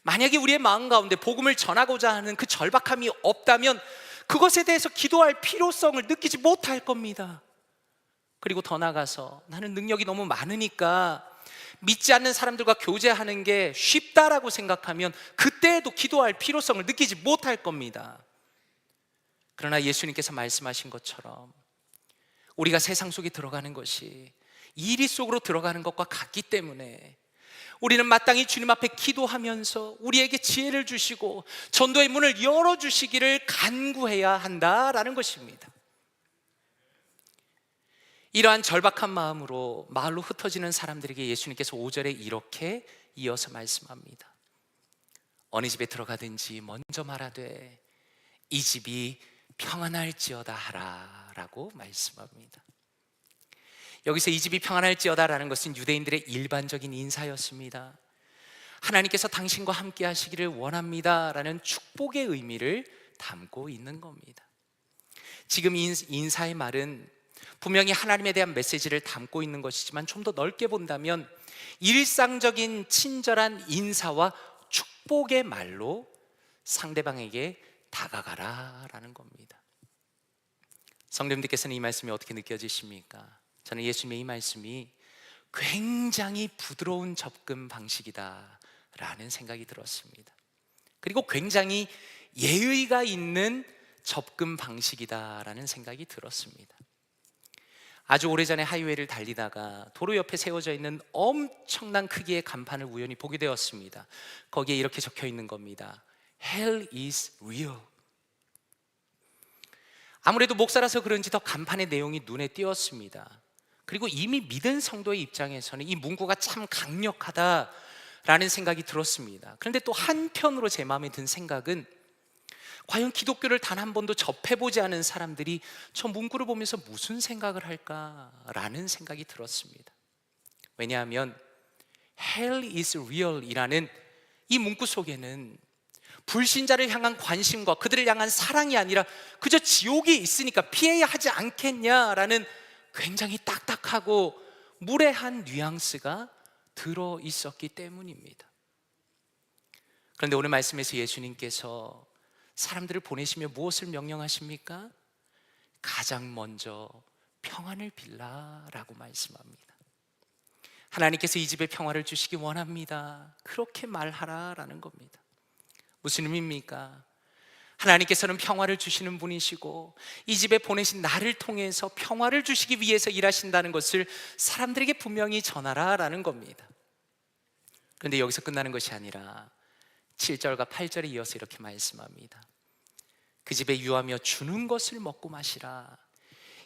만약에 우리의 마음 가운데 복음을 전하고자 하는 그 절박함이 없다면 그것에 대해서 기도할 필요성을 느끼지 못할 겁니다. 그리고 더 나아가서 나는 능력이 너무 많으니까 믿지 않는 사람들과 교제하는 게 쉽다라고 생각하면 그때에도 기도할 필요성을 느끼지 못할 겁니다. 그러나 예수님께서 말씀하신 것처럼 우리가 세상 속에 들어가는 것이 이리 속으로 들어가는 것과 같기 때문에 우리는 마땅히 주님 앞에 기도하면서 우리에게 지혜를 주시고 전도의 문을 열어주시기를 간구해야 한다라는 것입니다. 이러한 절박한 마음으로 마을로 흩어지는 사람들에게 예수님께서 5절에 이렇게 이어서 말씀합니다. 어느 집에 들어가든지 먼저 말하되 이 집이 평안할지어다 하라 라고 말씀합니다. 여기서 이 집이 평안할지어다 라는 것은 유대인들의 일반적인 인사였습니다. 하나님께서 당신과 함께 하시기를 원합니다 라는 축복의 의미를 담고 있는 겁니다. 지금 인사의 말은 분명히 하나님에 대한 메시지를 담고 있는 것이지만 좀 더 넓게 본다면 일상적인 친절한 인사와 축복의 말로 상대방에게 다가가라 라는 겁니다. 성도님들께서는 이 말씀이 어떻게 느껴지십니까? 저는 예수님의 이 말씀이 굉장히 부드러운 접근 방식이다 라는 생각이 들었습니다. 그리고 굉장히 예의가 있는 접근 방식이다 라는 생각이 들었습니다. 아주 오래전에 하이웨이를 달리다가 도로 옆에 세워져 있는 엄청난 크기의 간판을 우연히 보게 되었습니다. 거기에 이렇게 적혀 있는 겁니다. Hell is real. 아무래도 목사라서 그런지 더 간판의 내용이 눈에 띄었습니다. 그리고 이미 믿은 성도의 입장에서는 이 문구가 참 강력하다라는 생각이 들었습니다. 그런데 또 한편으로 제 마음에 든 생각은 과연 기독교를 단 한 번도 접해보지 않은 사람들이 저 문구를 보면서 무슨 생각을 할까라는 생각이 들었습니다. 왜냐하면 Hell is real 이라는 이 문구 속에는 불신자를 향한 관심과 그들을 향한 사랑이 아니라 그저 지옥이 있으니까 피해야 하지 않겠냐라는 굉장히 딱딱하고 무례한 뉘앙스가 들어 있었기 때문입니다. 그런데 오늘 말씀에서 예수님께서 사람들을 보내시며 무엇을 명령하십니까? 가장 먼저 평안을 빌라라고 말씀합니다. 하나님께서 이 집에 평화를 주시기 원합니다. 그렇게 말하라라는 겁니다. 무슨 의미입니까? 하나님께서는 평화를 주시는 분이시고 이 집에 보내신 나를 통해서 평화를 주시기 위해서 일하신다는 것을 사람들에게 분명히 전하라라는 겁니다. 그런데 여기서 끝나는 것이 아니라 7절과 8절에 이어서 이렇게 말씀합니다. 그 집에 유하며 주는 것을 먹고 마시라.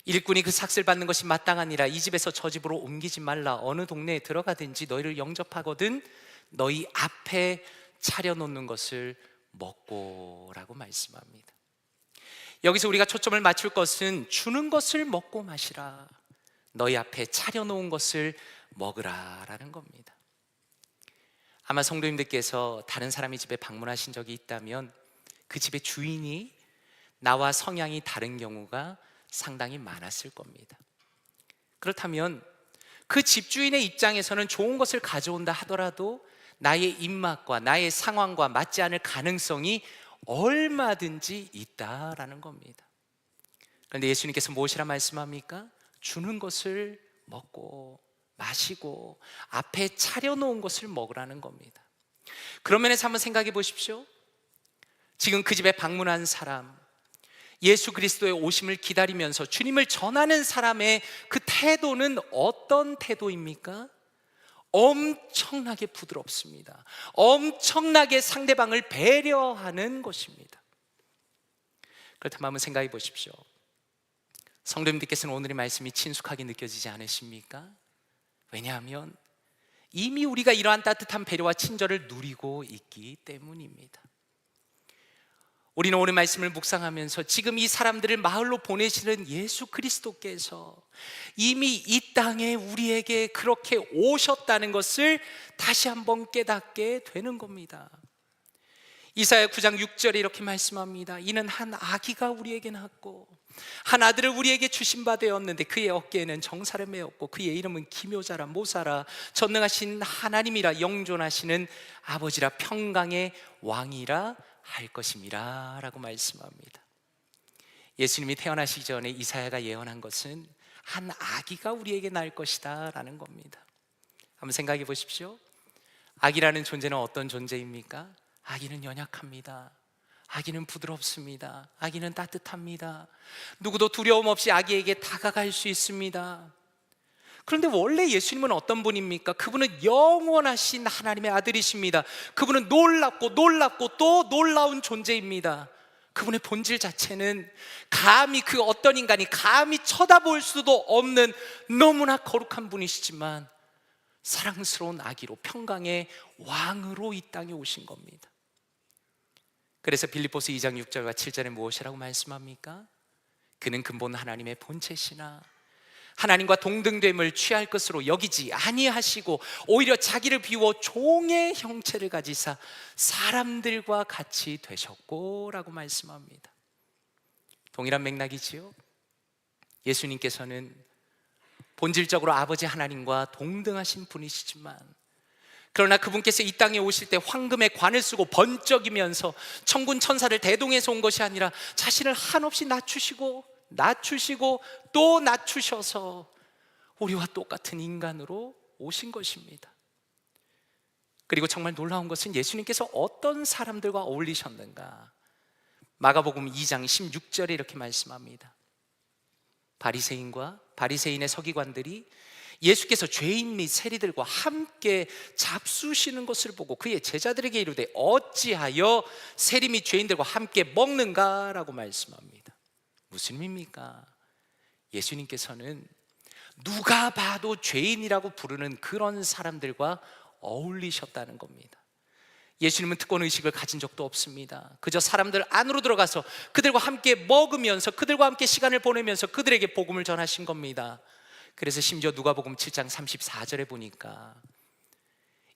일꾼이 그 삭슬 받는 것이 마땅하니라. 이 집에서 저 집으로 옮기지 말라. 어느 동네에 들어가든지 너희를 영접하거든 너희 앞에 차려놓는 것을 먹고 라고 말씀합니다. 여기서 우리가 초점을 맞출 것은 주는 것을 먹고 마시라, 너희 앞에 차려놓은 것을 먹으라 라는 겁니다. 아마 성도님들께서 다른 사람의 집에 방문하신 적이 있다면 그 집의 주인이 나와 성향이 다른 경우가 상당히 많았을 겁니다. 그렇다면 그 집주인의 입장에서는 좋은 것을 가져온다 하더라도 나의 입맛과 나의 상황과 맞지 않을 가능성이 얼마든지 있다라는 겁니다. 그런데 예수님께서 무엇이라 말씀합니까? 주는 것을 먹고 마시고 앞에 차려놓은 것을 먹으라는 겁니다. 그런 면에서 한번 생각해 보십시오. 지금 그 집에 방문한 사람, 예수 그리스도의 오심을 기다리면서 주님을 전하는 사람의 그 태도는 어떤 태도입니까? 엄청나게 부드럽습니다. 엄청나게 상대방을 배려하는 것입니다. 그렇다면 한번 생각해 보십시오. 성도님들께서는 오늘의 말씀이 친숙하게 느껴지지 않으십니까? 왜냐하면 이미 우리가 이러한 따뜻한 배려와 친절을 누리고 있기 때문입니다. 우리는 오늘 말씀을 묵상하면서 지금 이 사람들을 마을로 보내시는 예수 그리스도께서 이미 이 땅에 우리에게 그렇게 오셨다는 것을 다시 한번 깨닫게 되는 겁니다. 이사야 9장 6절에 이렇게 말씀합니다. 이는 한 아기가 우리에게 낳고 한 아들을 우리에게 주신 바 되었는데 그의 어깨에는 정사를 메었고 그의 이름은 기묘자라 모사라 전능하신 하나님이라 영존하시는 아버지라 평강의 왕이라 할 것임이라 라고 말씀합니다. 예수님이 태어나시기 전에 이사야가 예언한 것은 한 아기가 우리에게 날 것이다 라는 겁니다. 한번 생각해 보십시오. 아기라는 존재는 어떤 존재입니까? 아기는 연약합니다. 아기는 부드럽습니다. 아기는 따뜻합니다. 누구도 두려움 없이 아기에게 다가갈 수 있습니다. 그런데 원래 예수님은 어떤 분입니까? 그분은 영원하신 하나님의 아들이십니다. 그분은 놀랍고 또 놀라운 존재입니다. 그분의 본질 자체는 감히 그 어떤 인간이 감히 쳐다볼 수도 없는 너무나 거룩한 분이시지만 사랑스러운 아기로 평강의 왕으로 이 땅에 오신 겁니다. 그래서 빌립보서 2장 6절과 7절에 무엇이라고 말씀합니까? 그는 근본 하나님의 본체시나 하나님과 동등됨을 취할 것으로 여기지 아니하시고 오히려 자기를 비워 종의 형체를 가지사 사람들과 같이 되셨고 라고 말씀합니다. 동일한 맥락이지요. 예수님께서는 본질적으로 아버지 하나님과 동등하신 분이시지만 그러나 그분께서 이 땅에 오실 때 황금의 관을 쓰고 번쩍이면서 천군 천사를 대동해서 온 것이 아니라 자신을 한없이 낮추시고 또 낮추셔서 우리와 똑같은 인간으로 오신 것입니다. 그리고 정말 놀라운 것은 예수님께서 어떤 사람들과 어울리셨는가? 마가복음 2장 16절에 이렇게 말씀합니다. 바리새인과 바리새인의 서기관들이 예수께서 죄인 및 세리들과 함께 잡수시는 것을 보고 그의 제자들에게 이르되 어찌하여 세리 및 죄인들과 함께 먹는가? 라고 말씀합니다. 무슨 의미입니까? 예수님께서는 누가 봐도 죄인이라고 부르는 그런 사람들과 어울리셨다는 겁니다. 예수님은 특권의식을 가진 적도 없습니다. 그저 사람들 안으로 들어가서 그들과 함께 먹으면서 그들과 함께 시간을 보내면서 그들에게 복음을 전하신 겁니다. 그래서 심지어 누가복음 7장 34절에 보니까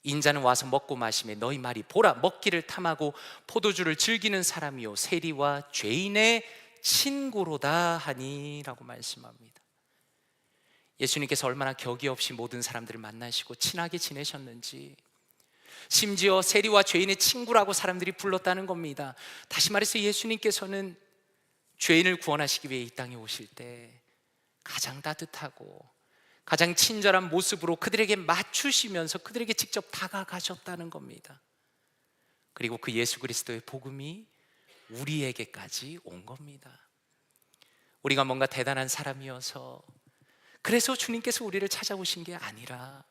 인자는 와서 먹고 마시매 너희 말이 보라 먹기를 탐하고 포도주를 즐기는 사람이요 세리와 죄인의 친구로다 하니 라고 말씀합니다. 예수님께서 얼마나 격이 없이 모든 사람들을 만나시고 친하게 지내셨는지, 심지어 세리와 죄인의 친구라고 사람들이 불렀다는 겁니다. 다시 말해서 예수님께서는 죄인을 구원하시기 위해 이 땅에 오실 때 가장 따뜻하고 가장 친절한 모습으로 그들에게 맞추시면서 그들에게 직접 다가가셨다는 겁니다. 그리고 그 예수 그리스도의 복음이 우리에게까지 온 겁니다. 우리가 뭔가 대단한 사람이어서 그래서 주님께서 우리를 찾아오신 게 아니라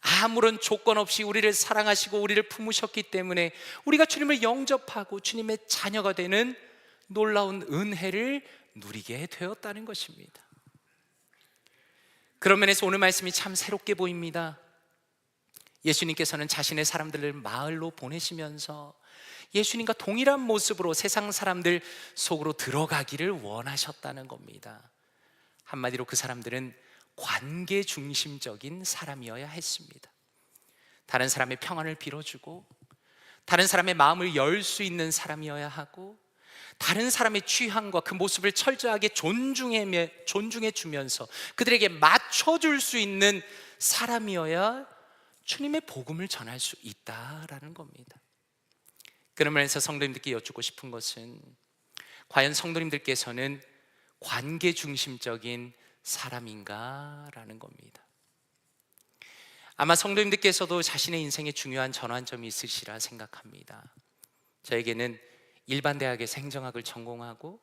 아무런 조건 없이 우리를 사랑하시고 우리를 품으셨기 때문에 우리가 주님을 영접하고 주님의 자녀가 되는 놀라운 은혜를 누리게 되었다는 것입니다. 그런 면에서 오늘 말씀이 참 새롭게 보입니다. 예수님께서는 자신의 사람들을 마을로 보내시면서 예수님과 동일한 모습으로 세상 사람들 속으로 들어가기를 원하셨다는 겁니다. 한마디로 그 사람들은 관계 중심적인 사람이어야 했습니다. 다른 사람의 평안을 빌어주고 다른 사람의 마음을 열 수 있는 사람이어야 하고 다른 사람의 취향과 그 모습을 철저하게 존중해 주면서 그들에게 맞춰줄 수 있는 사람이어야 주님의 복음을 전할 수 있다라는 겁니다. 그러면서 성도님들께 여쭙고 싶은 것은 과연 성도님들께서는 관계 중심적인 사람인가라는 겁니다. 아마 성도님들께서도 자신의 인생에 중요한 전환점이 있으시라 생각합니다. 저에게는 일반 대학에서 행정학을 전공하고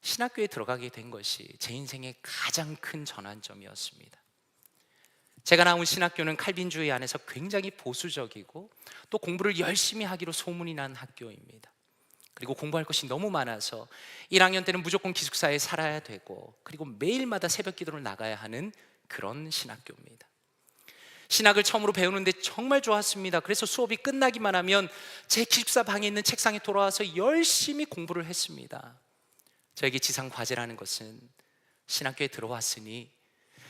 신학교에 들어가게 된 것이 제 인생의 가장 큰 전환점이었습니다. 제가 나온 신학교는 칼빈주의 안에서 굉장히 보수적이고 또 공부를 열심히 하기로 소문이 난 학교입니다. 그리고 공부할 것이 너무 많아서 1학년 때는 무조건 기숙사에 살아야 되고 그리고 매일마다 새벽 기도를 나가야 하는 그런 신학교입니다. 신학을 처음으로 배우는데 정말 좋았습니다. 그래서 수업이 끝나기만 하면 제 기숙사 방에 있는 책상에 돌아와서 열심히 공부를 했습니다. 저에게 지상 과제라는 것은 신학교에 들어왔으니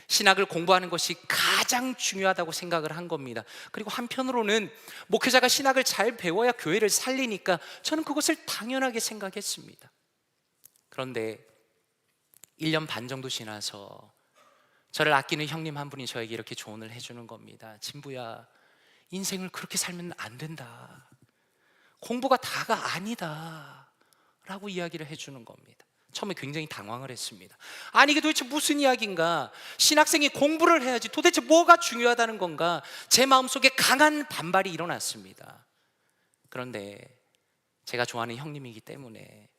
신학을 공부하는 것이 가장 중요하다고 생각을 한 겁니다. 그리고 한편으로는 목회자가 신학을 잘 배워야 교회를 살리니까 저는 그것을 당연하게 생각했습니다. 그런데 1년 반 정도 지나서 저를 아끼는 형님 한 분이 저에게 이렇게 조언을 해주는 겁니다. 진부야, 인생을 그렇게 살면 안 된다. 공부가 다가 아니다 라고 이야기를 해주는 겁니다. 처음에 굉장히 당황을 했습니다. 아니, 이게 도대체 무슨 이야기인가? 신학생이 공부를 해야지 도대체 뭐가 중요하다는 건가? 제 마음속에 강한 반발이 일어났습니다. 그런데 제가 좋아하는 형님이기 때문에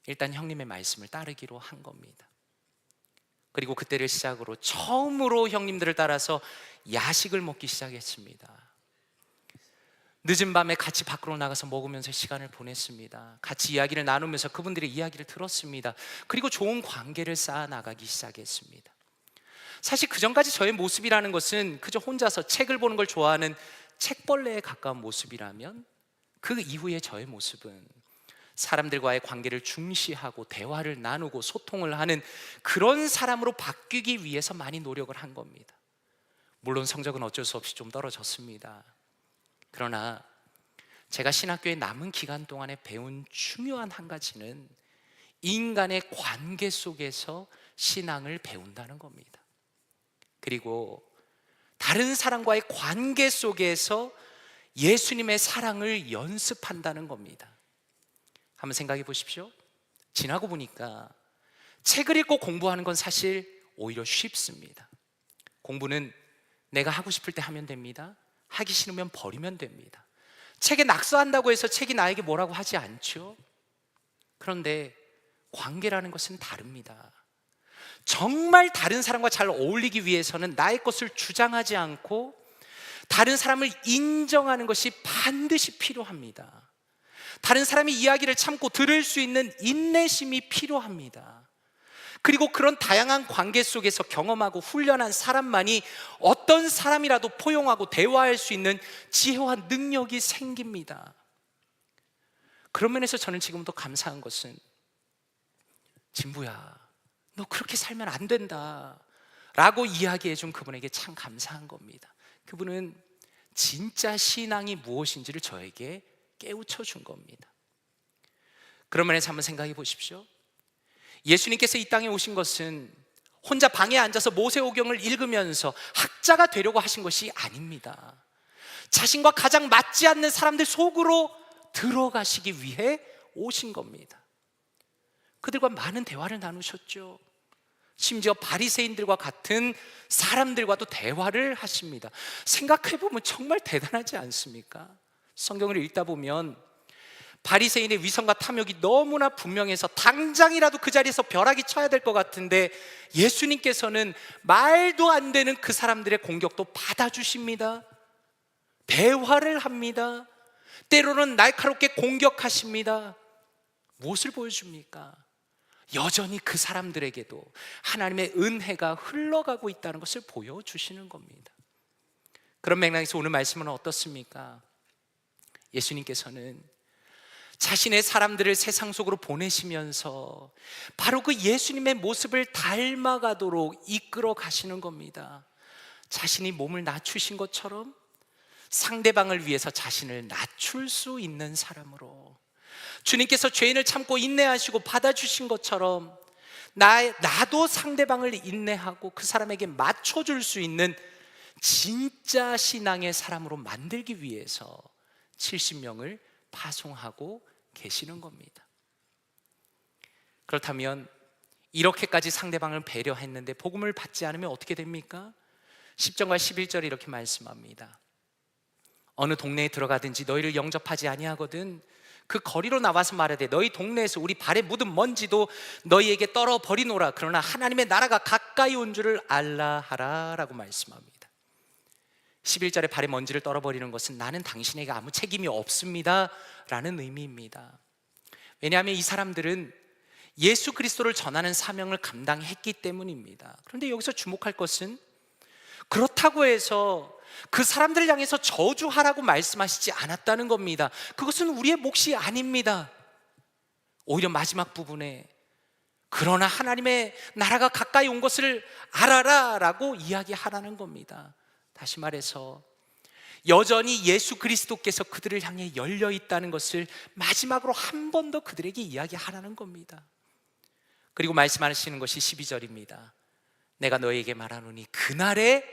일단 형님의 말씀을 따르기로 한 겁니다. 그리고 그때를 시작으로 처음으로 형님들을 따라서 야식을 먹기 시작했습니다. 늦은 밤에 같이 밖으로 나가서 먹으면서 시간을 보냈습니다. 같이 이야기를 나누면서 그분들의 이야기를 들었습니다. 그리고 좋은 관계를 쌓아나가기 시작했습니다. 사실 그전까지 저의 모습이라는 것은 그저 혼자서 책을 보는 걸 좋아하는 책벌레에 가까운 모습이라면, 그 이후에 저의 모습은 사람들과의 관계를 중시하고 대화를 나누고 소통을 하는 그런 사람으로 바뀌기 위해서 많이 노력을 한 겁니다. 물론 성적은 어쩔 수 없이 좀 떨어졌습니다. 그러나 제가 신학교에 남은 기간 동안에 배운 중요한 한 가지는 인간의 관계 속에서 신앙을 배운다는 겁니다. 그리고 다른 사람과의 관계 속에서 예수님의 사랑을 연습한다는 겁니다. 한번 생각해 보십시오. 지나고 보니까 책을 읽고 공부하는 건 사실 오히려 쉽습니다. 공부는 내가 하고 싶을 때 하면 됩니다. 하기 싫으면 버리면 됩니다. 책에 낙서한다고 해서 책이 나에게 뭐라고 하지 않죠. 그런데 관계라는 것은 다릅니다. 정말 다른 사람과 잘 어울리기 위해서는 나의 것을 주장하지 않고 다른 사람을 인정하는 것이 반드시 필요합니다. 다른 사람의 이야기를 참고 들을 수 있는 인내심이 필요합니다. 그리고 그런 다양한 관계 속에서 경험하고 훈련한 사람만이 어떤 사람이라도 포용하고 대화할 수 있는 지혜와 능력이 생깁니다. 그런 면에서 저는 지금도 감사한 것은, 진부야, 너 그렇게 살면 안 된다 라고 이야기해 준 그분에게 참 감사한 겁니다. 그분은 진짜 신앙이 무엇인지를 저에게 깨우쳐 준 겁니다. 그런 면에서 한번 생각해 보십시오. 예수님께서 이 땅에 오신 것은 혼자 방에 앉아서 모세오경을 읽으면서 학자가 되려고 하신 것이 아닙니다. 자신과 가장 맞지 않는 사람들 속으로 들어가시기 위해 오신 겁니다. 그들과 많은 대화를 나누셨죠. 심지어 바리새인들과 같은 사람들과도 대화를 하십니다. 생각해보면 정말 대단하지 않습니까? 성경을 읽다 보면 바리새인의 위선과 탐욕이 너무나 분명해서 당장이라도 그 자리에서 벼락이 쳐야 될 것 같은데, 예수님께서는 말도 안 되는 그 사람들의 공격도 받아주십니다. 대화를 합니다. 때로는 날카롭게 공격하십니다. 무엇을 보여줍니까? 여전히 그 사람들에게도 하나님의 은혜가 흘러가고 있다는 것을 보여주시는 겁니다. 그런 맥락에서 오늘 말씀은 어떻습니까? 예수님께서는 자신의 사람들을 세상 속으로 보내시면서 바로 그 예수님의 모습을 닮아가도록 이끌어 가시는 겁니다. 자신이 몸을 낮추신 것처럼 상대방을 위해서 자신을 낮출 수 있는 사람으로, 주님께서 죄인을 참고 인내하시고 받아주신 것처럼 나도 상대방을 인내하고 그 사람에게 맞춰줄 수 있는 진짜 신앙의 사람으로 만들기 위해서 70명을 파송하고 계시는 겁니다. 그렇다면 이렇게까지 상대방을 배려했는데 복음을 받지 않으면 어떻게 됩니까? 10절과 11절에 이렇게 말씀합니다. 어느 동네에 들어가든지 너희를 영접하지 아니하거든 그 거리로 나와서 말하되 너희 동네에서 우리 발에 묻은 먼지도 너희에게 떨어버리노라. 그러나 하나님의 나라가 가까이 온 줄을 알라 하라 라고 말씀합니다. 11절에 발에 먼지를 떨어버리는 것은 나는 당신에게 아무 책임이 없습니다 라는 의미입니다. 왜냐하면 이 사람들은 예수 그리스도를 전하는 사명을 감당했기 때문입니다. 그런데 여기서 주목할 것은, 그렇다고 해서 그 사람들을 향해서 저주하라고 말씀하시지 않았다는 겁니다. 그것은 우리의 몫이 아닙니다. 오히려 마지막 부분에 그러나 하나님의 나라가 가까이 온 것을 알아라 라고 이야기하라는 겁니다. 다시 말해서 여전히 예수 그리스도께서 그들을 향해 열려 있다는 것을 마지막으로 한 번 더 그들에게 이야기하라는 겁니다. 그리고 말씀하시는 것이 12절입니다. 내가 너에게 말하노니 그날에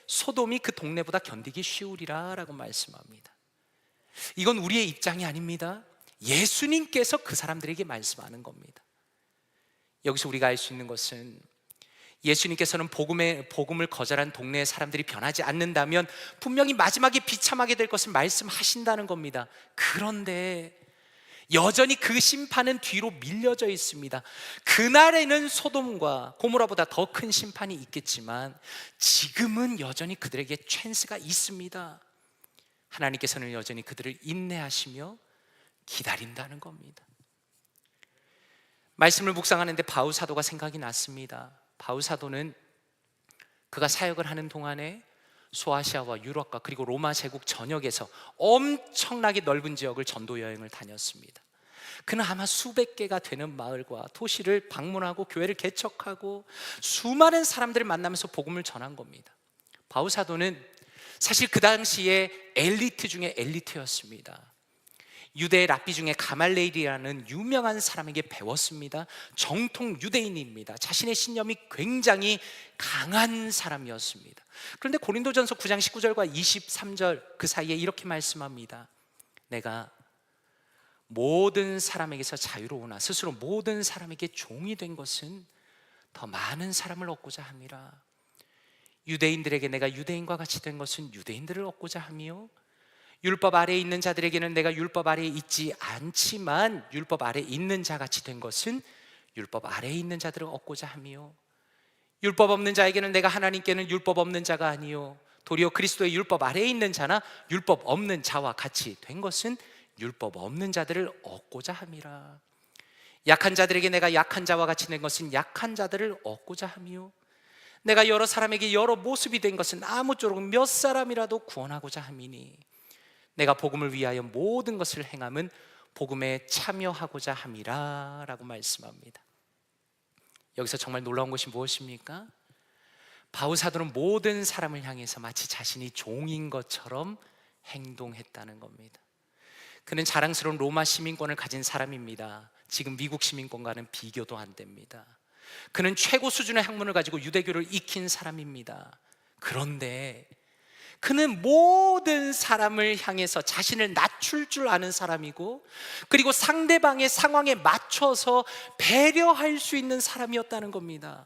소돔이 그 동네보다 견디기 쉬우리라 라고 말씀합니다. 이건 우리의 입장이 아닙니다. 예수님께서 그 사람들에게 말씀하는 겁니다. 여기서 우리가 알 수 있는 것은 예수님께서는 복음을 거절한 동네의 사람들이 변하지 않는다면 분명히 마지막에 비참하게 될 것을 말씀하신다는 겁니다. 그런데 여전히 그 심판은 뒤로 밀려져 있습니다. 그날에는 소돔과 고모라보다 더 큰 심판이 있겠지만 지금은 여전히 그들에게 찬스가 있습니다. 하나님께서는 여전히 그들을 인내하시며 기다린다는 겁니다. 말씀을 묵상하는데 바울 사도가 생각이 났습니다. 바울 사도는 그가 사역을 하는 동안에 소아시아와 유럽과 그리고 로마 제국 전역에서 엄청나게 넓은 지역을 전도 여행을 다녔습니다. 그는 아마 수백 개가 되는 마을과 도시를 방문하고 교회를 개척하고 수많은 사람들을 만나면서 복음을 전한 겁니다. 바울 사도는 사실 그 당시에 엘리트 중에 엘리트였습니다. 유대의 랍비 중에 가말레일이라는 유명한 사람에게 배웠습니다. 정통 유대인입니다. 자신의 신념이 굉장히 강한 사람이었습니다. 그런데 고린도전서 9장 19절과 23절 그 사이에 이렇게 말씀합니다. 내가 모든 사람에게서 자유로우나 스스로 모든 사람에게 종이 된 것은 더 많은 사람을 얻고자 함이라. 유대인들에게 내가 유대인과 같이 된 것은 유대인들을 얻고자 함이요, 율법 아래에 있는 자들에게는 내가 율법 아래에 있지 않지만 율법 아래에 있는 자같이 된 것은 율법 아래에 있는 자들을 얻고자 함이요, 율법 없는 자에게는 내가 하나님께는 율법 없는 자가 아니요 도리어 그리스도의 율법 아래에 있는 자나 율법 없는 자와 같이 된 것은 율법 없는 자들을 얻고자 함이라. 약한 자들에게 내가 약한 자와 같이 된 것은 약한 자들을 얻고자 함이요, 내가 여러 사람에게 여러 모습이 된 것은 아무쪼록 몇 사람이라도 구원하고자 함이니 내가 복음을 위하여 모든 것을 행함은 복음에 참여하고자 함이라 라고 말씀합니다. 여기서 정말 놀라운 것이 무엇입니까? 바울 사도는 모든 사람을 향해서 마치 자신이 종인 것처럼 행동했다는 겁니다. 그는 자랑스러운 로마 시민권을 가진 사람입니다. 지금 미국 시민권과는 비교도 안 됩니다. 그는 최고 수준의 학문을 가지고 유대교를 익힌 사람입니다. 그런데 그는 모든 사람을 향해서 자신을 낮출 줄 아는 사람이고 그리고 상대방의 상황에 맞춰서 배려할 수 있는 사람이었다는 겁니다.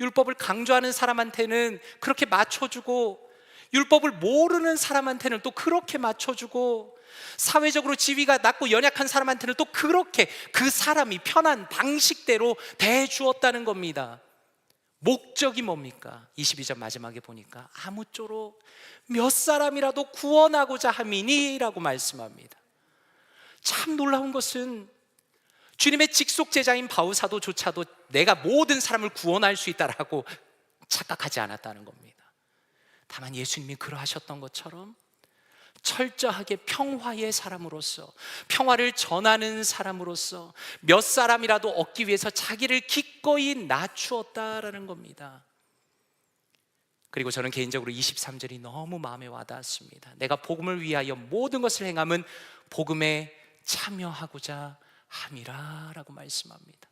율법을 강조하는 사람한테는 그렇게 맞춰주고 율법을 모르는 사람한테는 또 그렇게 맞춰주고 사회적으로 지위가 낮고 연약한 사람한테는 또 그렇게 그 사람이 편한 방식대로 대해주었다는 겁니다. 목적이 뭡니까? 22절 마지막에 보니까 아무쪼록 몇 사람이라도 구원하고자 함이니 라고 말씀합니다. 참 놀라운 것은 주님의 직속 제자인 바울 사도조차도 내가 모든 사람을 구원할 수 있다라고 착각하지 않았다는 겁니다. 다만 예수님이 그러하셨던 것처럼 철저하게 평화의 사람으로서, 평화를 전하는 사람으로서 몇 사람이라도 얻기 위해서 자기를 기꺼이 낮추었다라는 겁니다. 그리고 저는 개인적으로 23절이 너무 마음에 와닿았습니다. 내가 복음을 위하여 모든 것을 행함은 복음에 참여하고자 함이라 라고 말씀합니다.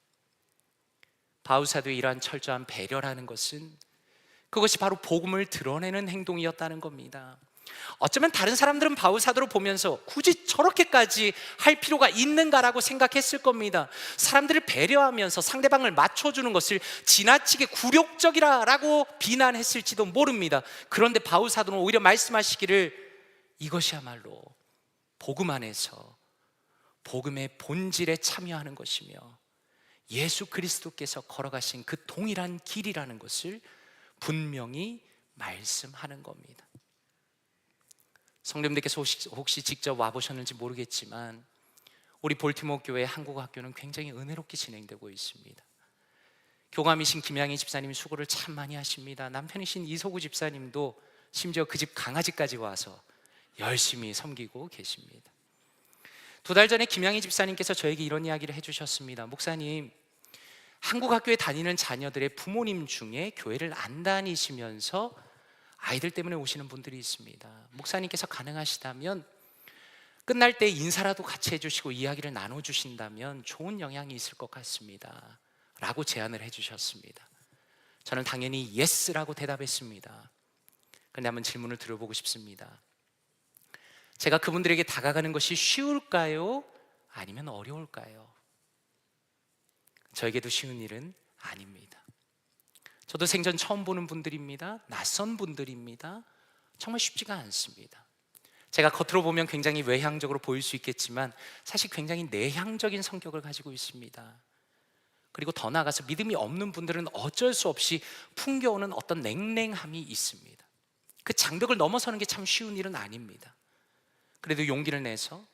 바울 사도의 이러한 철저한 배려라는 것은 그것이 바로 복음을 드러내는 행동이었다는 겁니다. 어쩌면 다른 사람들은 바울 사도를 보면서 굳이 저렇게까지 할 필요가 있는가라고 생각했을 겁니다. 사람들을 배려하면서 상대방을 맞춰주는 것을 지나치게 굴욕적이라고 비난했을지도 모릅니다. 그런데 바울 사도는 오히려 말씀하시기를 이것이야말로 복음 안에서 복음의 본질에 참여하는 것이며 예수 그리스도께서 걸어가신 그 동일한 길이라는 것을 분명히 말씀하는 겁니다. 성도님들께서 혹시 직접 와보셨는지 모르겠지만 우리 볼티모어 교회 한국학교는 굉장히 은혜롭게 진행되고 있습니다. 교감이신 김양희 집사님이 수고를 참 많이 하십니다. 남편이신 이소구 집사님도 심지어 그 집 강아지까지 와서 열심히 섬기고 계십니다. 2달 전에 김양희 집사님께서 저에게 이런 이야기를 해주셨습니다. 목사님, 한국학교에 다니는 자녀들의 부모님 중에 교회를 안 다니시면서 아이들 때문에 오시는 분들이 있습니다. 목사님께서 가능하시다면 끝날 때 인사라도 같이 해주시고 이야기를 나눠주신다면 좋은 영향이 있을 것 같습니다 라고 제안을 해주셨습니다. 저는 당연히 예스라고 대답했습니다. 그런데 한번 질문을 드려보고 싶습니다. 제가 그분들에게 다가가는 것이 쉬울까요? 아니면 어려울까요? 저에게도 쉬운 일은 아닙니다. 저도 생전 처음 보는 분들입니다. 낯선 분들입니다. 정말 쉽지가 않습니다. 제가 겉으로 보면 굉장히 외향적으로 보일 수 있겠지만 사실 굉장히 내향적인 성격을 가지고 있습니다. 그리고 더 나아가서 믿음이 없는 분들은 어쩔 수 없이 풍겨오는 어떤 냉랭함이 있습니다. 그 장벽을 넘어서는 게 참 쉬운 일은 아닙니다. 그래도 용기를 내서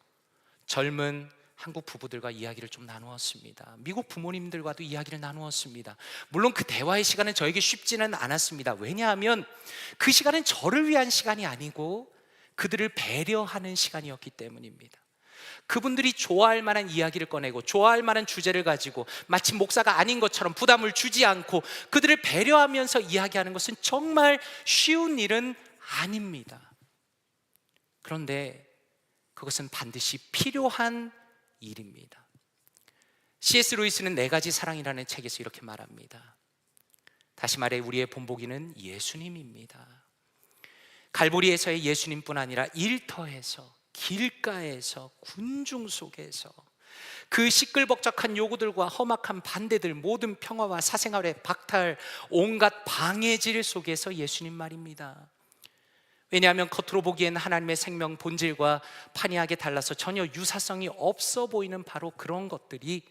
젊은 한국 부부들과 이야기를 좀 나누었습니다. 미국 부모님들과도 이야기를 나누었습니다. 물론 그 대화의 시간은 저에게 쉽지는 않았습니다. 왜냐하면 그 시간은 저를 위한 시간이 아니고 그들을 배려하는 시간이었기 때문입니다. 그분들이 좋아할 만한 이야기를 꺼내고 좋아할 만한 주제를 가지고 마치 목사가 아닌 것처럼 부담을 주지 않고 그들을 배려하면서 이야기하는 것은 정말 쉬운 일은 아닙니다. 그런데 그것은 반드시 필요한 일입니다. C.S. 루이스는 네 가지 사랑이라는 책에서 이렇게 말합니다. 다시 말해 우리의 본보기는 예수님입니다. 갈보리에서의 예수님뿐 아니라 일터에서, 길가에서, 군중 속에서 그 시끌벅적한 요구들과 험악한 반대들, 모든 평화와 사생활의 박탈, 온갖 방해질 속에서 예수님 말입니다. 왜냐하면 겉으로 보기엔 하나님의 생명 본질과 판이하게 달라서 전혀 유사성이 없어 보이는 바로 그런 것들이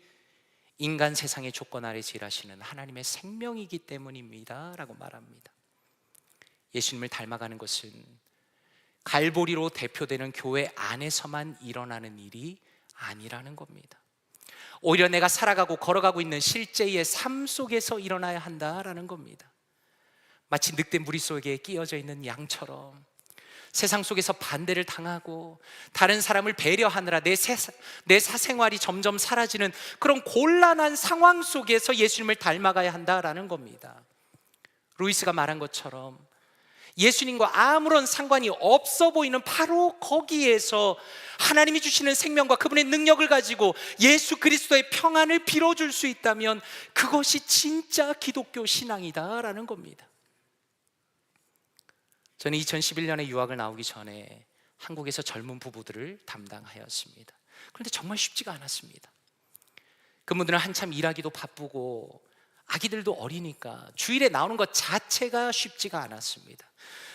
인간 세상의 조건 아래서 일하시는 하나님의 생명이기 때문입니다 라고 말합니다. 예수님을 닮아가는 것은 갈보리로 대표되는 교회 안에서만 일어나는 일이 아니라는 겁니다. 오히려 내가 살아가고 걸어가고 있는 실제의 삶 속에서 일어나야 한다라는 겁니다. 마치 늑대 무리 속에 끼어져 있는 양처럼 세상 속에서 반대를 당하고 다른 사람을 배려하느라 내 사생활이 점점 사라지는 그런 곤란한 상황 속에서 예수님을 닮아가야 한다라는 겁니다. 루이스가 말한 것처럼 예수님과 아무런 상관이 없어 보이는 바로 거기에서 하나님이 주시는 생명과 그분의 능력을 가지고 예수 그리스도의 평안을 빌어줄 수 있다면 그것이 진짜 기독교 신앙이다라는 겁니다. 저는 2011년에 유학을 나오기 전에 한국에서 젊은 부부들을 담당하였습니다. 그런데 정말 쉽지가 않았습니다. 그분들은 한참 일하기도 바쁘고 아기들도 어리니까 주일에 나오는 것 자체가 쉽지가 않았습니다.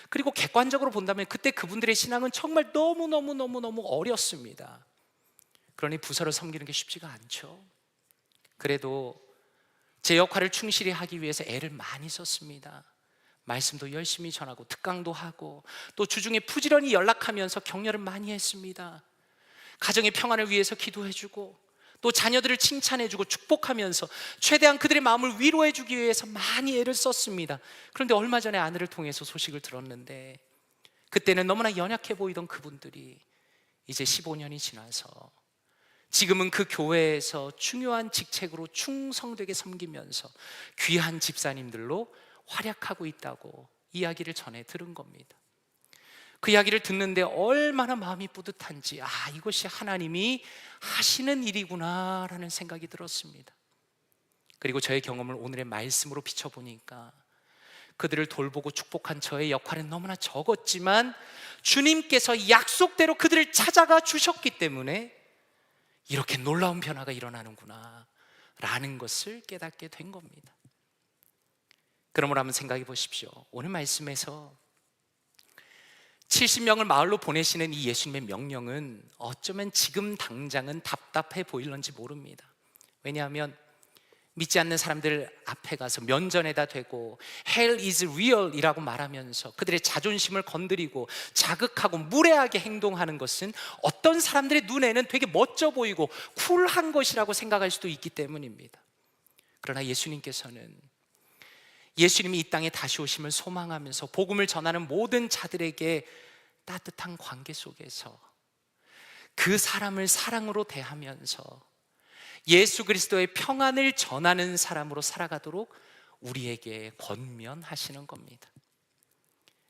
그리고 객관적으로 본다면 그때 그분들의 신앙은 정말 너무 어렸습니다. 그러니 부서를 섬기는 게 쉽지가 않죠. 그래도 제 역할을 충실히 하기 위해서 애를 많이 썼습니다. 말씀도 열심히 전하고 특강도 하고 또 주중에 부지런히 연락하면서 격려를 많이 했습니다. 가정의 평안을 위해서 기도해주고 또 자녀들을 칭찬해주고 축복하면서 최대한 그들의 마음을 위로해주기 위해서 많이 애를 썼습니다. 그런데 얼마 전에 아내를 통해서 소식을 들었는데 그때는 너무나 연약해 보이던 그분들이 이제 15년이 지나서 지금은 그 교회에서 중요한 직책으로 충성되게 섬기면서 귀한 집사님들로 활약하고 있다고 이야기를 전해 들은 겁니다. 그 이야기를 듣는데 얼마나 마음이 뿌듯한지, 이것이 하나님이 하시는 일이구나 라는 생각이 들었습니다. 그리고 저의 경험을 오늘의 말씀으로 비춰보니까 그들을 돌보고 축복한 저의 역할은 너무나 적었지만 주님께서 약속대로 그들을 찾아가 주셨기 때문에 이렇게 놀라운 변화가 일어나는구나 라는 것을 깨닫게 된 겁니다. 그러므로 한번 생각해 보십시오. 오늘 말씀에서 70명을 마을로 보내시는 이 예수님의 명령은 어쩌면 지금 당장은 답답해 보일런지 모릅니다. 왜냐하면 믿지 않는 사람들 앞에 가서 면전에다 대고 Hell is real 이라고 말하면서 그들의 자존심을 건드리고 자극하고 무례하게 행동하는 것은 어떤 사람들의 눈에는 되게 멋져 보이고 쿨한 것이라고 생각할 수도 있기 때문입니다. 그러나 예수님께서는 예수님이 이 땅에 다시 오심을 소망하면서 복음을 전하는 모든 자들에게 따뜻한 관계 속에서 그 사람을 사랑으로 대하면서 예수 그리스도의 평안을 전하는 사람으로 살아가도록 우리에게 권면하시는 겁니다.